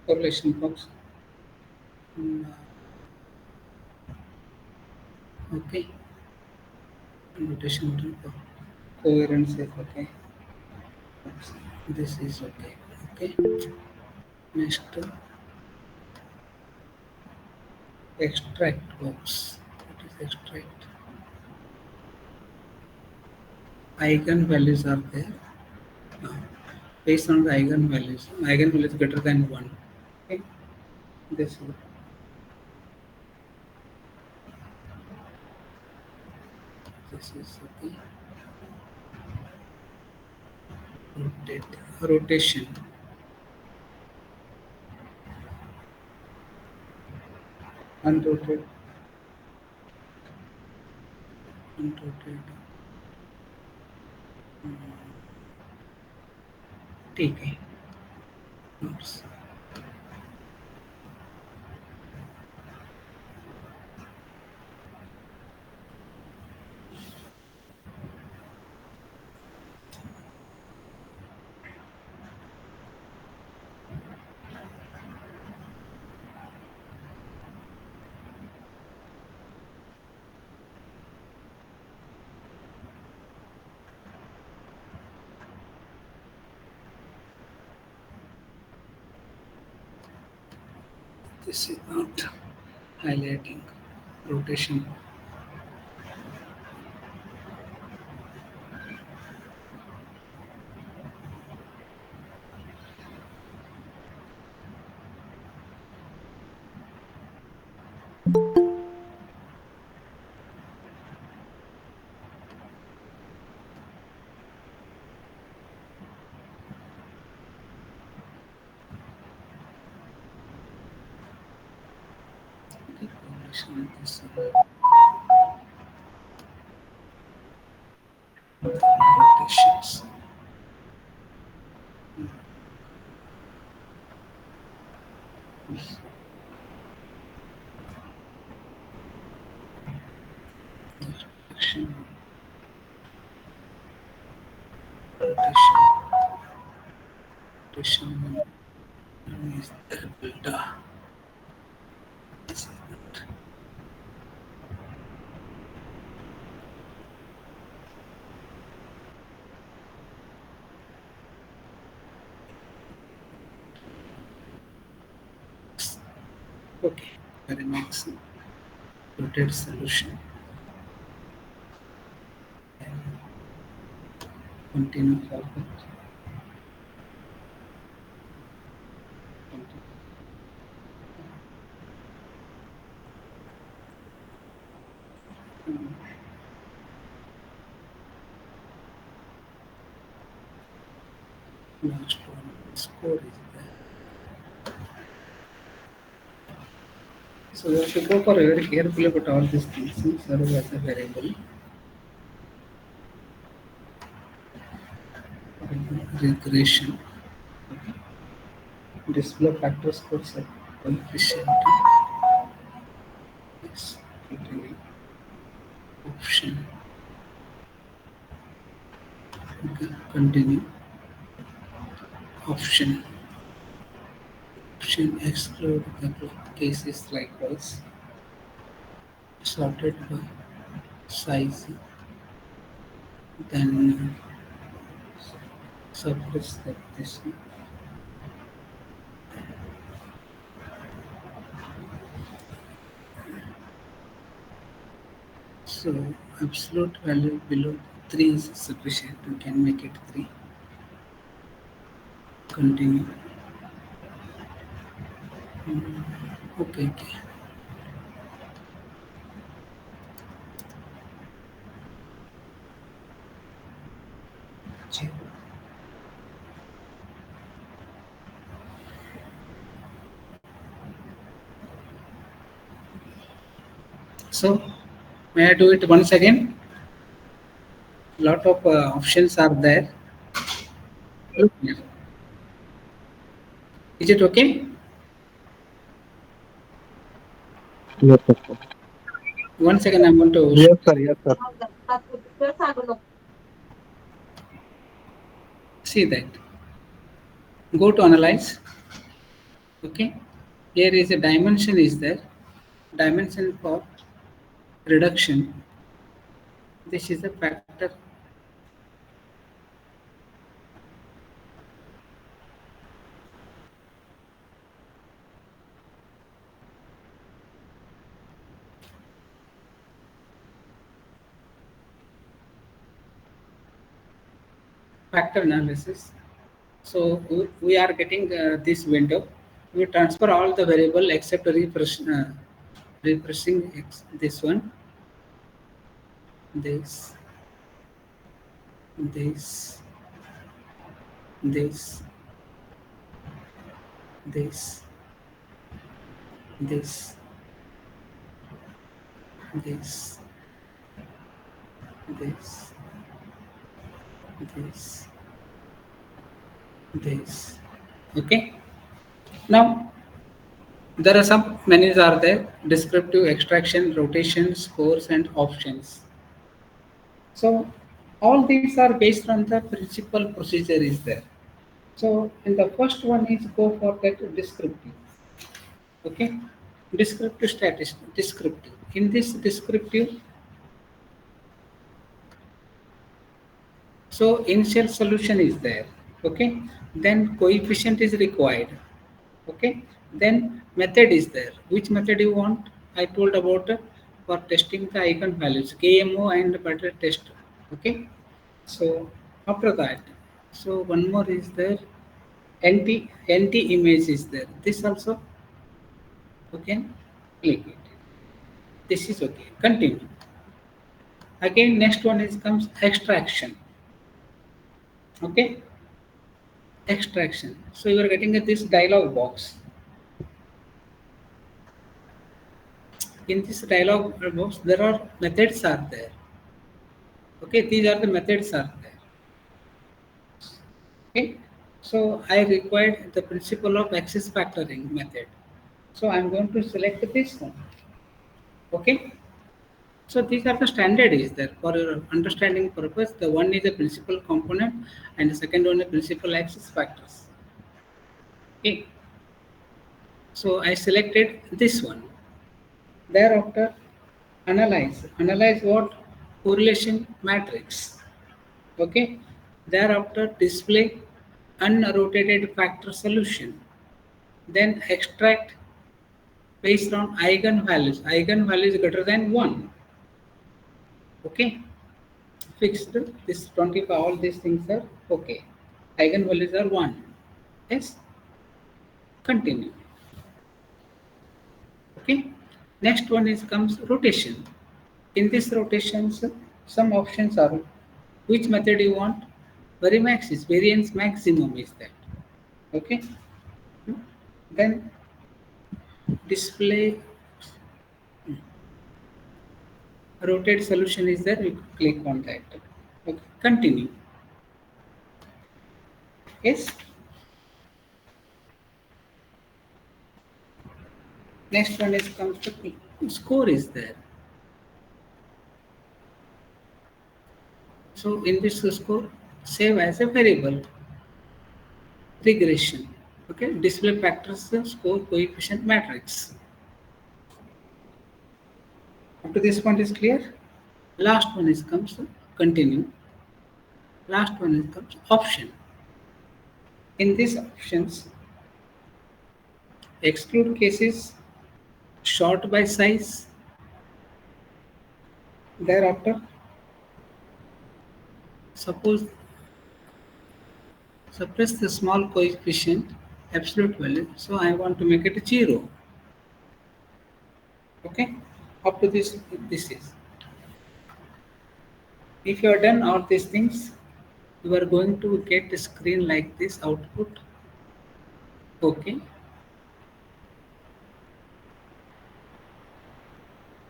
[SPEAKER 1] Correlation box. Mm, Okay. Notation coherence is okay. This is okay. Okay. Next, extract box. What is extract? Eigenvalues are there. Now, based on the eigenvalues greater than 1. Okay. This is okay. Rotation. Unrotate. ठीक है. Oops. This is not highlighting rotation. Rotation is rotations. Action. Rotation is the delta. Okay, very nice. Rotate solution. Continue forward. Last one. Score is there. So you have to go for very carefully about all these things. Serve as a variable. Regression. Display factor score set coefficient. Yes. Continue. Option. Okay. Continue. Option. Option exclude the cases likewise. sorted by size, then suppress this. So absolute value below 3 is sufficient. We can make it 3. Continue. Okay. Check. So may I do it once again? Lot of options are there. Yeah. Is it okay?
[SPEAKER 2] Yes, sir.
[SPEAKER 1] Once again, I'm going to
[SPEAKER 2] Yes, sir. Yes, sir.
[SPEAKER 1] see that. Go to analyze. Okay. Here is a dimension is there. Dimension for reduction. This is a factor. Factor analysis. So we are getting this window. We transfer all the variable except refreshing this one, this, this, this, this, this, this, this, this, this. Okay. Now there are some menus are there: descriptive, extraction, rotation, scores, and options. So all these are based on the principal procedure is there. So in the first one is go for that descriptive. Okay, descriptive statistic, descriptive. In this descriptive, so initial solution is there. Okay, then coefficient is required. Okay, then method is there. Which method you want? I told about for testing the eigenvalues, KMO and better test. Okay, so after that, so one more is there. NT image is there. This also you can click it. This is okay. Continue. Again, next one is comes extraction. Okay, extraction. So you are getting this dialog box. In this dialog box, there are methods are there. Okay, these are the methods are there. Okay, so I required the principle of access factoring method. So I'm going to select this one. Okay. So these are the standard is there for your understanding purpose. The one is a principal component and the second one is principal access factors. Okay. So I selected this one. Thereafter, analyze. Analyze what? Correlation matrix. Okay. Thereafter, display unrotated factor solution. Then extract based on eigenvalues. Eigenvalues greater than 1. Okay. Fixed. This 25, all these things are okay. Eigenvalues are 1. Yes. Continue. Okay. Next one is comes rotation. In this rotations, some options are which method you want. Varimax is variance maximum is that. Okay. Then display rotate solution is there. You click on that. Okay. Continue. Yes. Next one is comes to score is there. So in this score, save as a variable regression. Okay, display factors, score coefficient matrix. Up to this point is clear. Last one is comes continue. Last one is comes option. In these options, exclude cases, sort by size. Thereafter, suppose suppress the small coefficient absolute value. So I want to make it 0. Okay. Up to this is. If you are done all these things, you are going to get a screen like this output. Okay.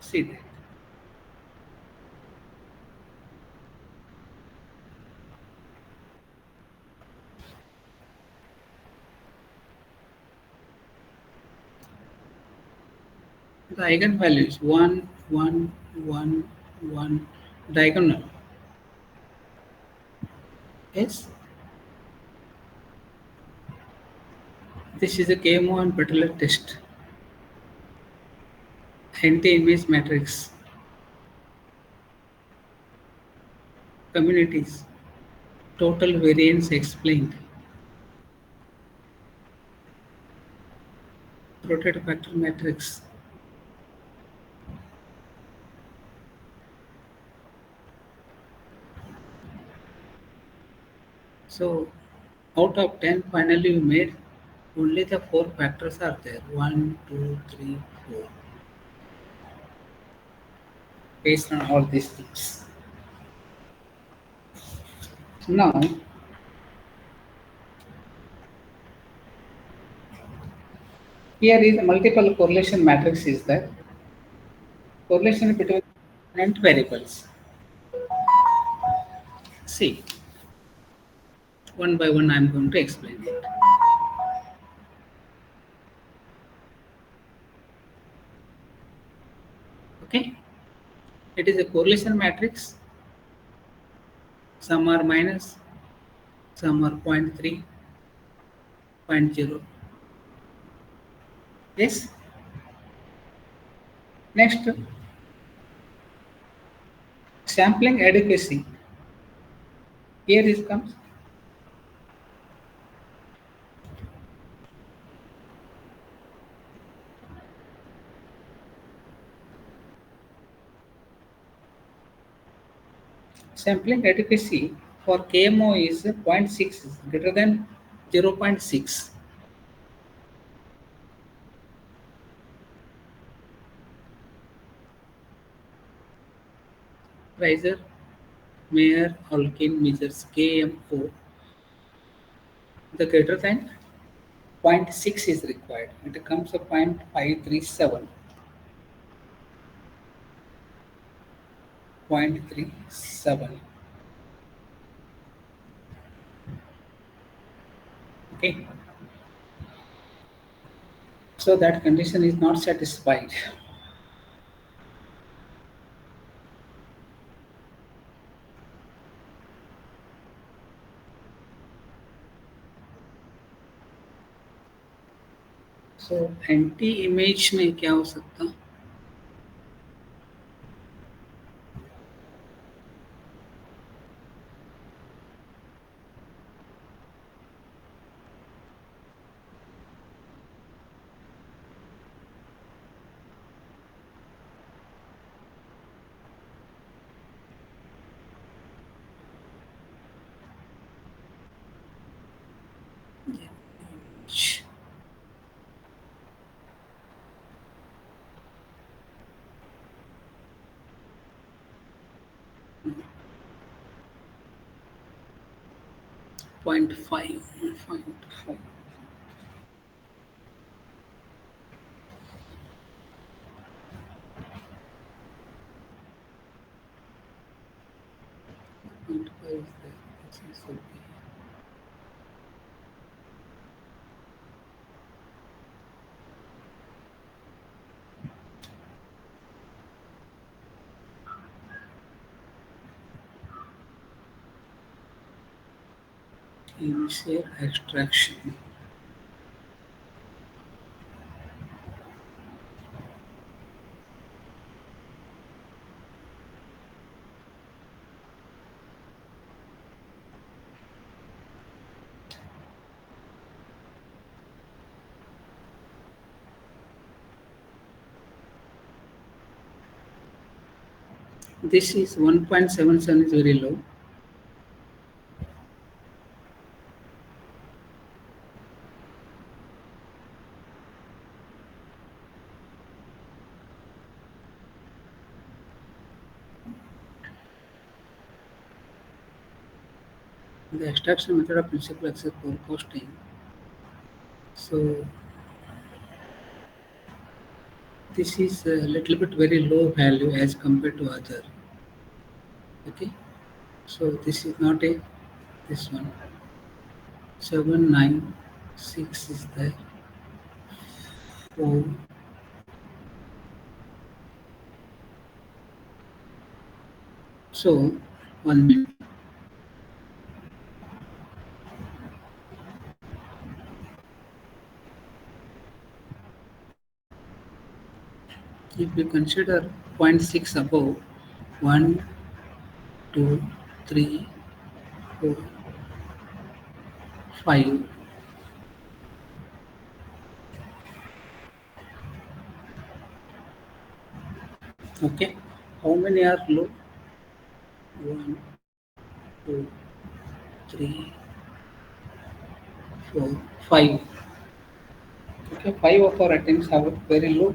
[SPEAKER 1] See that. The eigenvalue is 1, 1, 1, 1, diagonal. Yes. This is a KMO and Butler test. Anti-image matrix. Communities. Total variance explained. Rotate factor matrix. So out of 10 finally you made only the 4 factors are there. 1, 2, 3, 4. Based on all these things. Now here is a multiple correlation matrix is there. Correlation between different variables. See, one by one I am going to explain it. Okay, it is a correlation matrix. Some are minus, some are 0.3, 0.0. Yes. Next, sampling adequacy. Here is comes sampling adequacy for KMO is 0.6 greater than 0.6. Riser Mayer Alkin measures KMO. The greater than 0.6 is required. It comes to 0.537. 0.37. Okay. So that condition is not satisfied. So anti image में क्या हो सकता? Point five. Point five is there. This is okay. Initial extraction. This is 1.77 is very low. The extraction method of principal access forecasting. So this is a little bit very low value as compared to other. Okay, so this is not a this one. 796 is there. 4. So 1 minute. If you consider 0.6 above, 1, 2, 3, 4, 5. Okay, how many are low? 1, 2, 3, 4, 5. Okay, 5 of our attempts have very low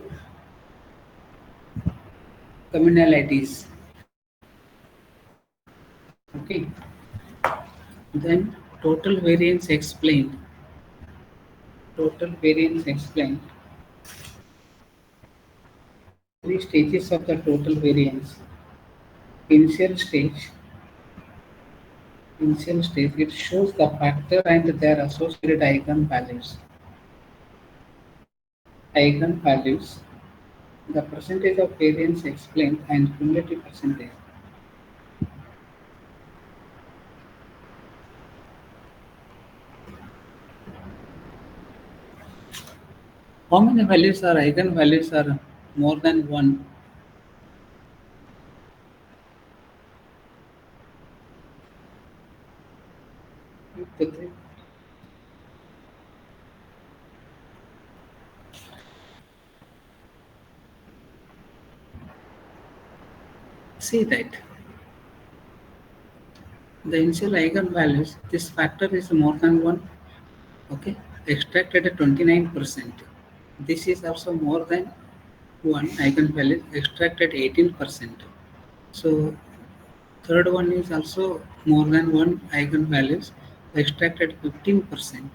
[SPEAKER 1] communalities. Okay, then total variance explained. Total variance explained. 3 stages of the total variance. Initial stage. Initial stage, it shows the factor and their associated eigenvalues. Eigenvalues, the percentage of variance explained, and cumulative percentage. How many values are eigenvalues are more than one? See that the initial eigenvalues, this factor is more than one. Okay, extracted at 29%. This is also more than one eigenvalue, extracted 18%. So third one is also more than one eigenvalues, extracted 15%.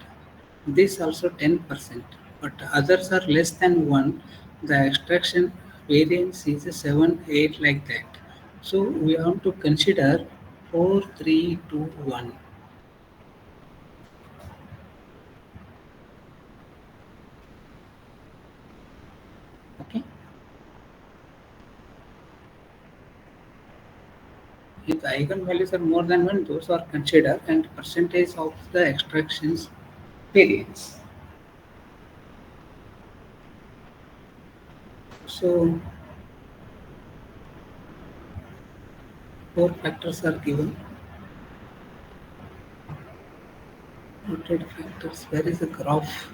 [SPEAKER 1] This also 10%, but others are less than one. The extraction variance is a 7, 8 like that. So we have to consider 4, 3, 2, 1. Okay. If the eigenvalues are more than one, those are considered and percentage of the extractions variance. So 4 factors are given. Noted factors. Where is the graph?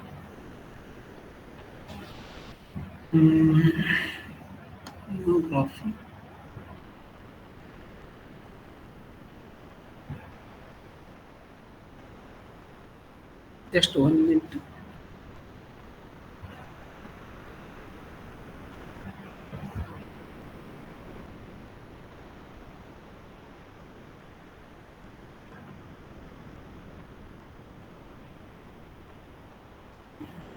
[SPEAKER 1] No graph. Just 1 minute.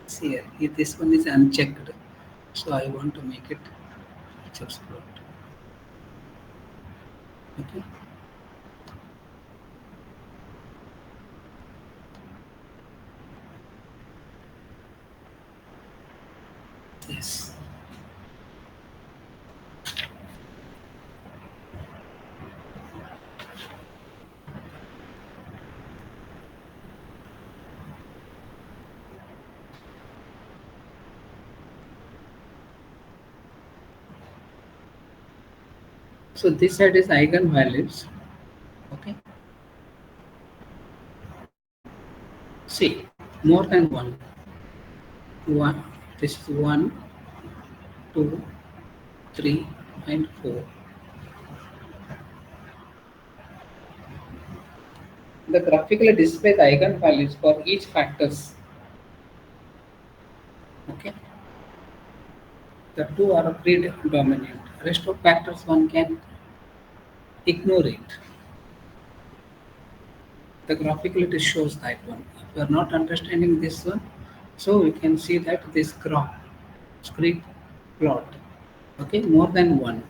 [SPEAKER 1] See here, this one is unchecked, so I want to make it just plot. Okay. Yes. So this side is eigenvalues. Okay. See, more than one. One. This is 1, 2, 3, and 4. the graphically display the eigenvalues for each factors. Okay, the two are predominant. Rest of factors one can ignore it. The graphically shows that one. If you are not understanding this one, so we can see that this graph, script plot. Okay, more than one.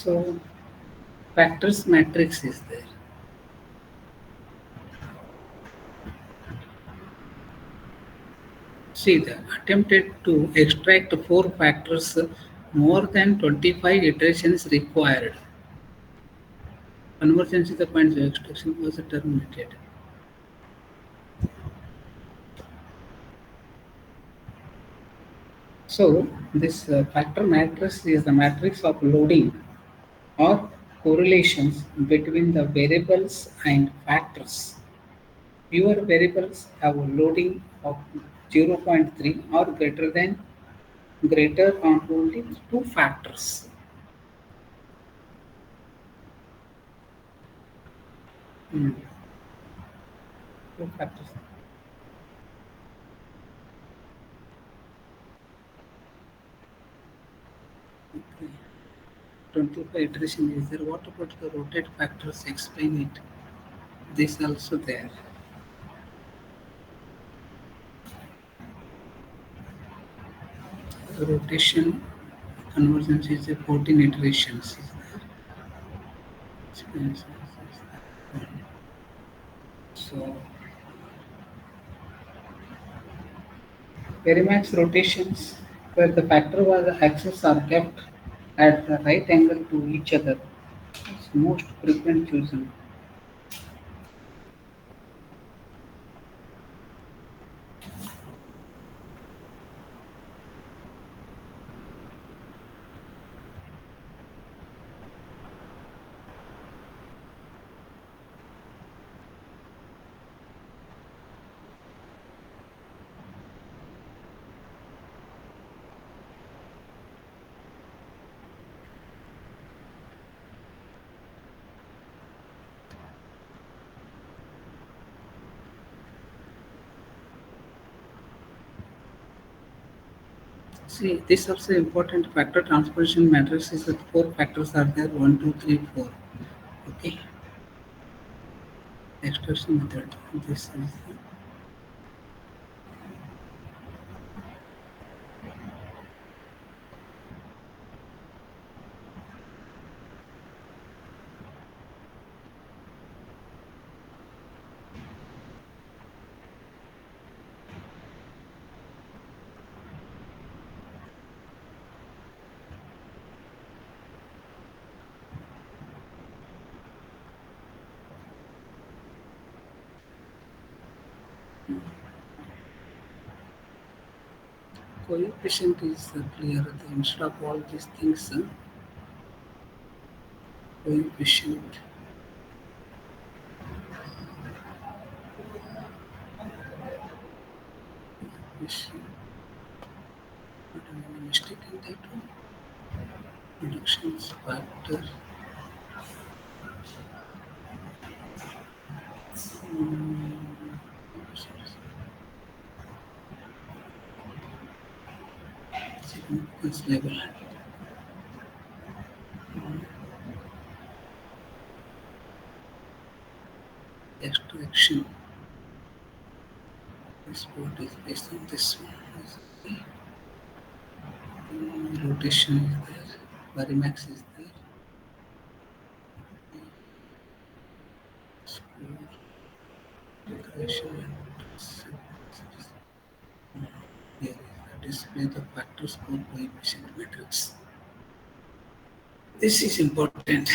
[SPEAKER 1] So factors matrix is there. See, the attempted to extract four factors, more than 25 iterations required. Convergence is the point where extraction was terminated. So this factor matrix is the matrix of loading or correlations between the variables and factors. Fewer variables have a loading of 0.3 or greater on only two factors. Hmm, two factors. Okay. 25 iteration is there. What about the rotate factors? Explain it. This also there. The rotation convergence is a 14 iterations. SPSS is that one. So Verimax rotations where the factor was axes are kept at the right angle to each other is most frequent chosen. See, this also important factor transposition matrix is that four factors are there 1, 2, 3, 4. Okay, extraction method. This is coefficient is clear. Instead of all these things, coefficient. Coefficient. Not any mistake in that one. Reductions factor. Significance level. Extraction. This part is based on this one. Rotation is there. Varimax is there. Score, decoration, and here is the display the factor score coefficient matrix. This is important.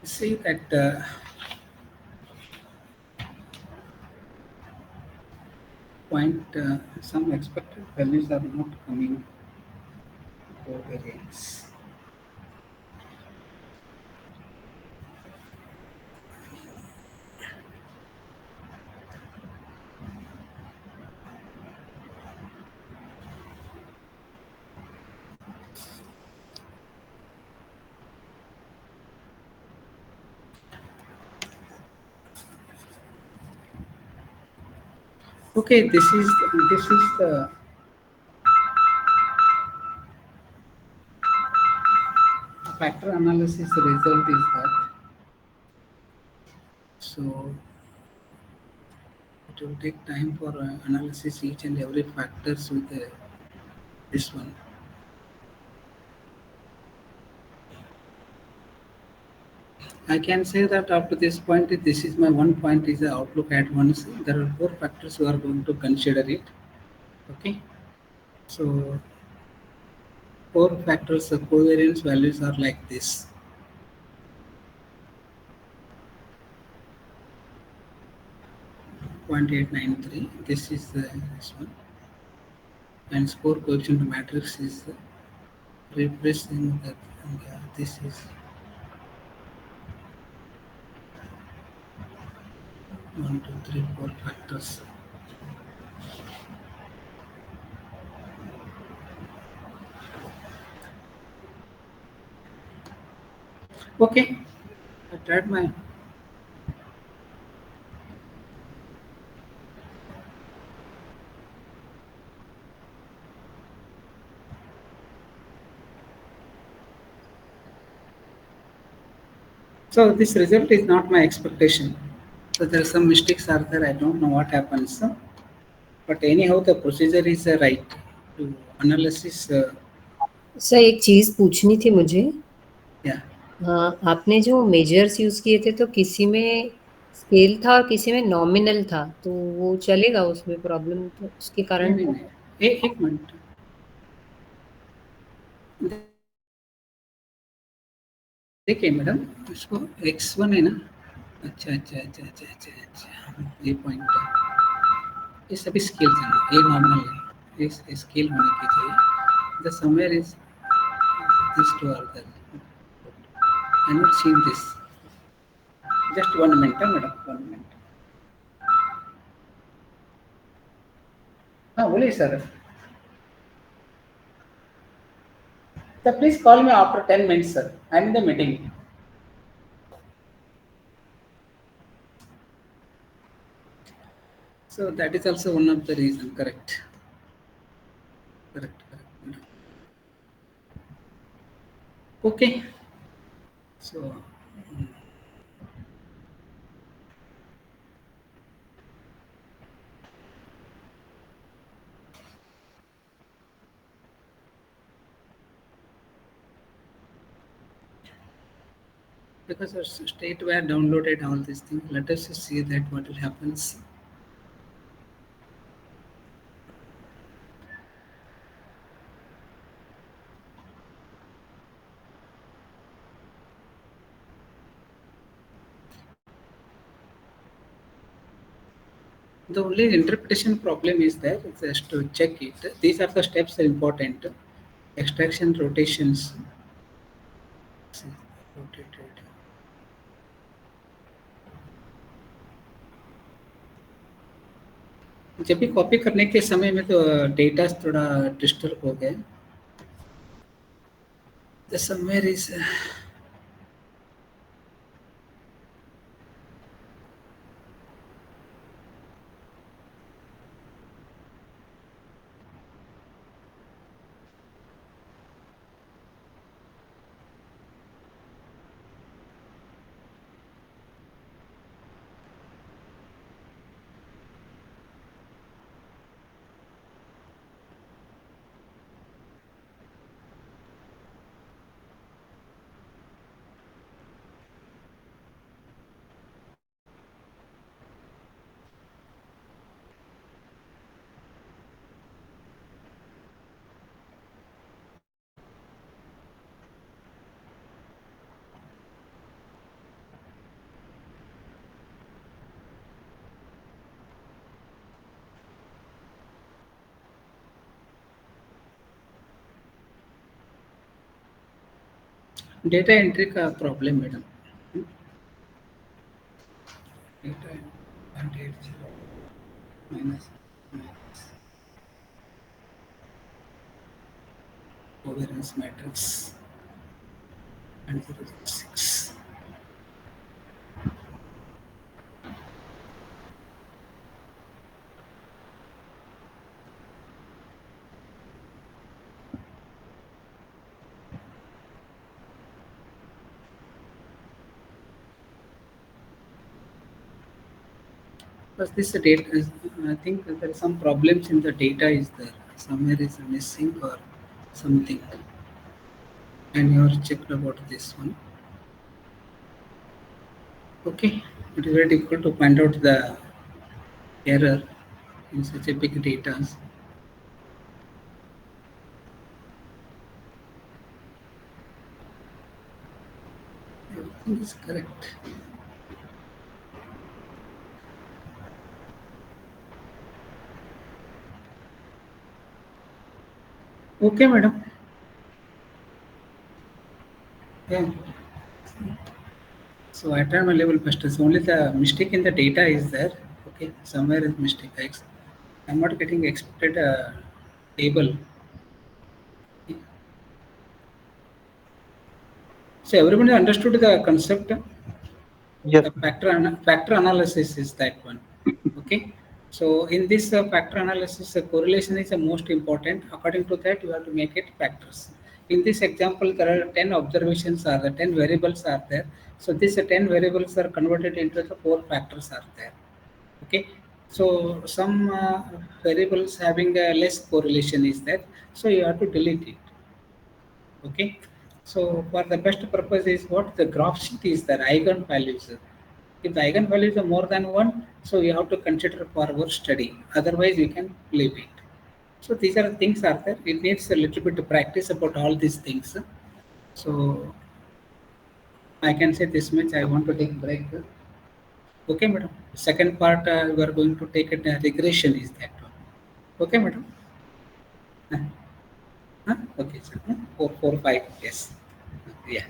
[SPEAKER 1] See that point, some expected values are not coming covariance. Okay, this is the factor analysis result is that. So it will take time for analysis each and every factors with this one. I can say that up to this point, this is my one point is the outlook at once. There are four factors we are going to consider it. Okay, so four factors, the covariance values are like this. 0.893. This is this one, and score coefficient matrix is replacing that. And, this is 1, 2, 3, 4 factors. Okay, I tried my. So this result is not my expectation. So there are some mistakes are there. I don't know what happens. But anyhow, the procedure is right to analysis.
[SPEAKER 5] Sir एक चीज पूछनी थी मुझे।
[SPEAKER 1] Yeah.
[SPEAKER 5] हाँ, आपने जो measures use किए थे तो किसी में स्केल था और किसी में नॉमिनल था, तो वो चलेगा? उसमें प्रॉब्लम तो उसके कारण
[SPEAKER 1] नहीं
[SPEAKER 5] तो
[SPEAKER 1] नहीं एक मिनट देखिए मैडम, इसको x1 है ना। अच्छा अच्छा अच्छा अच्छा अच्छा अच्छा, ये पॉइंट है। ये सभी स्केल है, ये नॉर्मल है, ये स्केल होने की चाहिए। The somewhere is this two are there. I not seen this. Just 1 minute madam, 1 minute. हाँ बोलिए sir. So please call me after 10 minutes, sir. I am in the meeting. So that is also one of the reason. Correct. Correct. Correct. Okay. So because our state were downloaded all these things, let us see that what will happen. The only interpretation problem is there. Just to check it. These are the steps that are important. Extraction, rotations. Rotated. जब भी copy करने के समय में तो data थोड़ा disturb हो गए। The somewhere is Data entry का problem madam. Data 0.80 minus covariance matrix and 0.6. Because this data is, I think there are some problems in the data is there. Somewhere is missing or something. And you have checked about this one. Okay. It is very difficult to find out the error in such a big data. Everything is correct. Okay, madam. Yeah. So I tried my level best. So only the mistake in the data is there. Okay, somewhere is mistake. I'm not getting expected table. So everybody understood the concept.
[SPEAKER 2] Yes,
[SPEAKER 1] The factor analysis is that one. Okay. So in this factor analysis, correlation is the most important. According to that, you have to make it factors. In this example, there are 10 observations are there, 10 variables are there. So these 10 variables are converted into the 4 factors are there. Okay. So some variables having a less correlation is there. So you have to delete it. Okay. So for the best purpose is what the graph sheet is the eigenvalues. If the eigenvalues are more than one, so you have to consider for our study. Otherwise, you can leave it. So these are things are there. It needs a little bit of practice about all these things. So I can say this much. I want to take break. Okay, madam. Second part, we are going to take a regression. Is that one? Okay, madam. Huh? Huh? Okay, sir. 4, 4, 5. Yes. Yeah.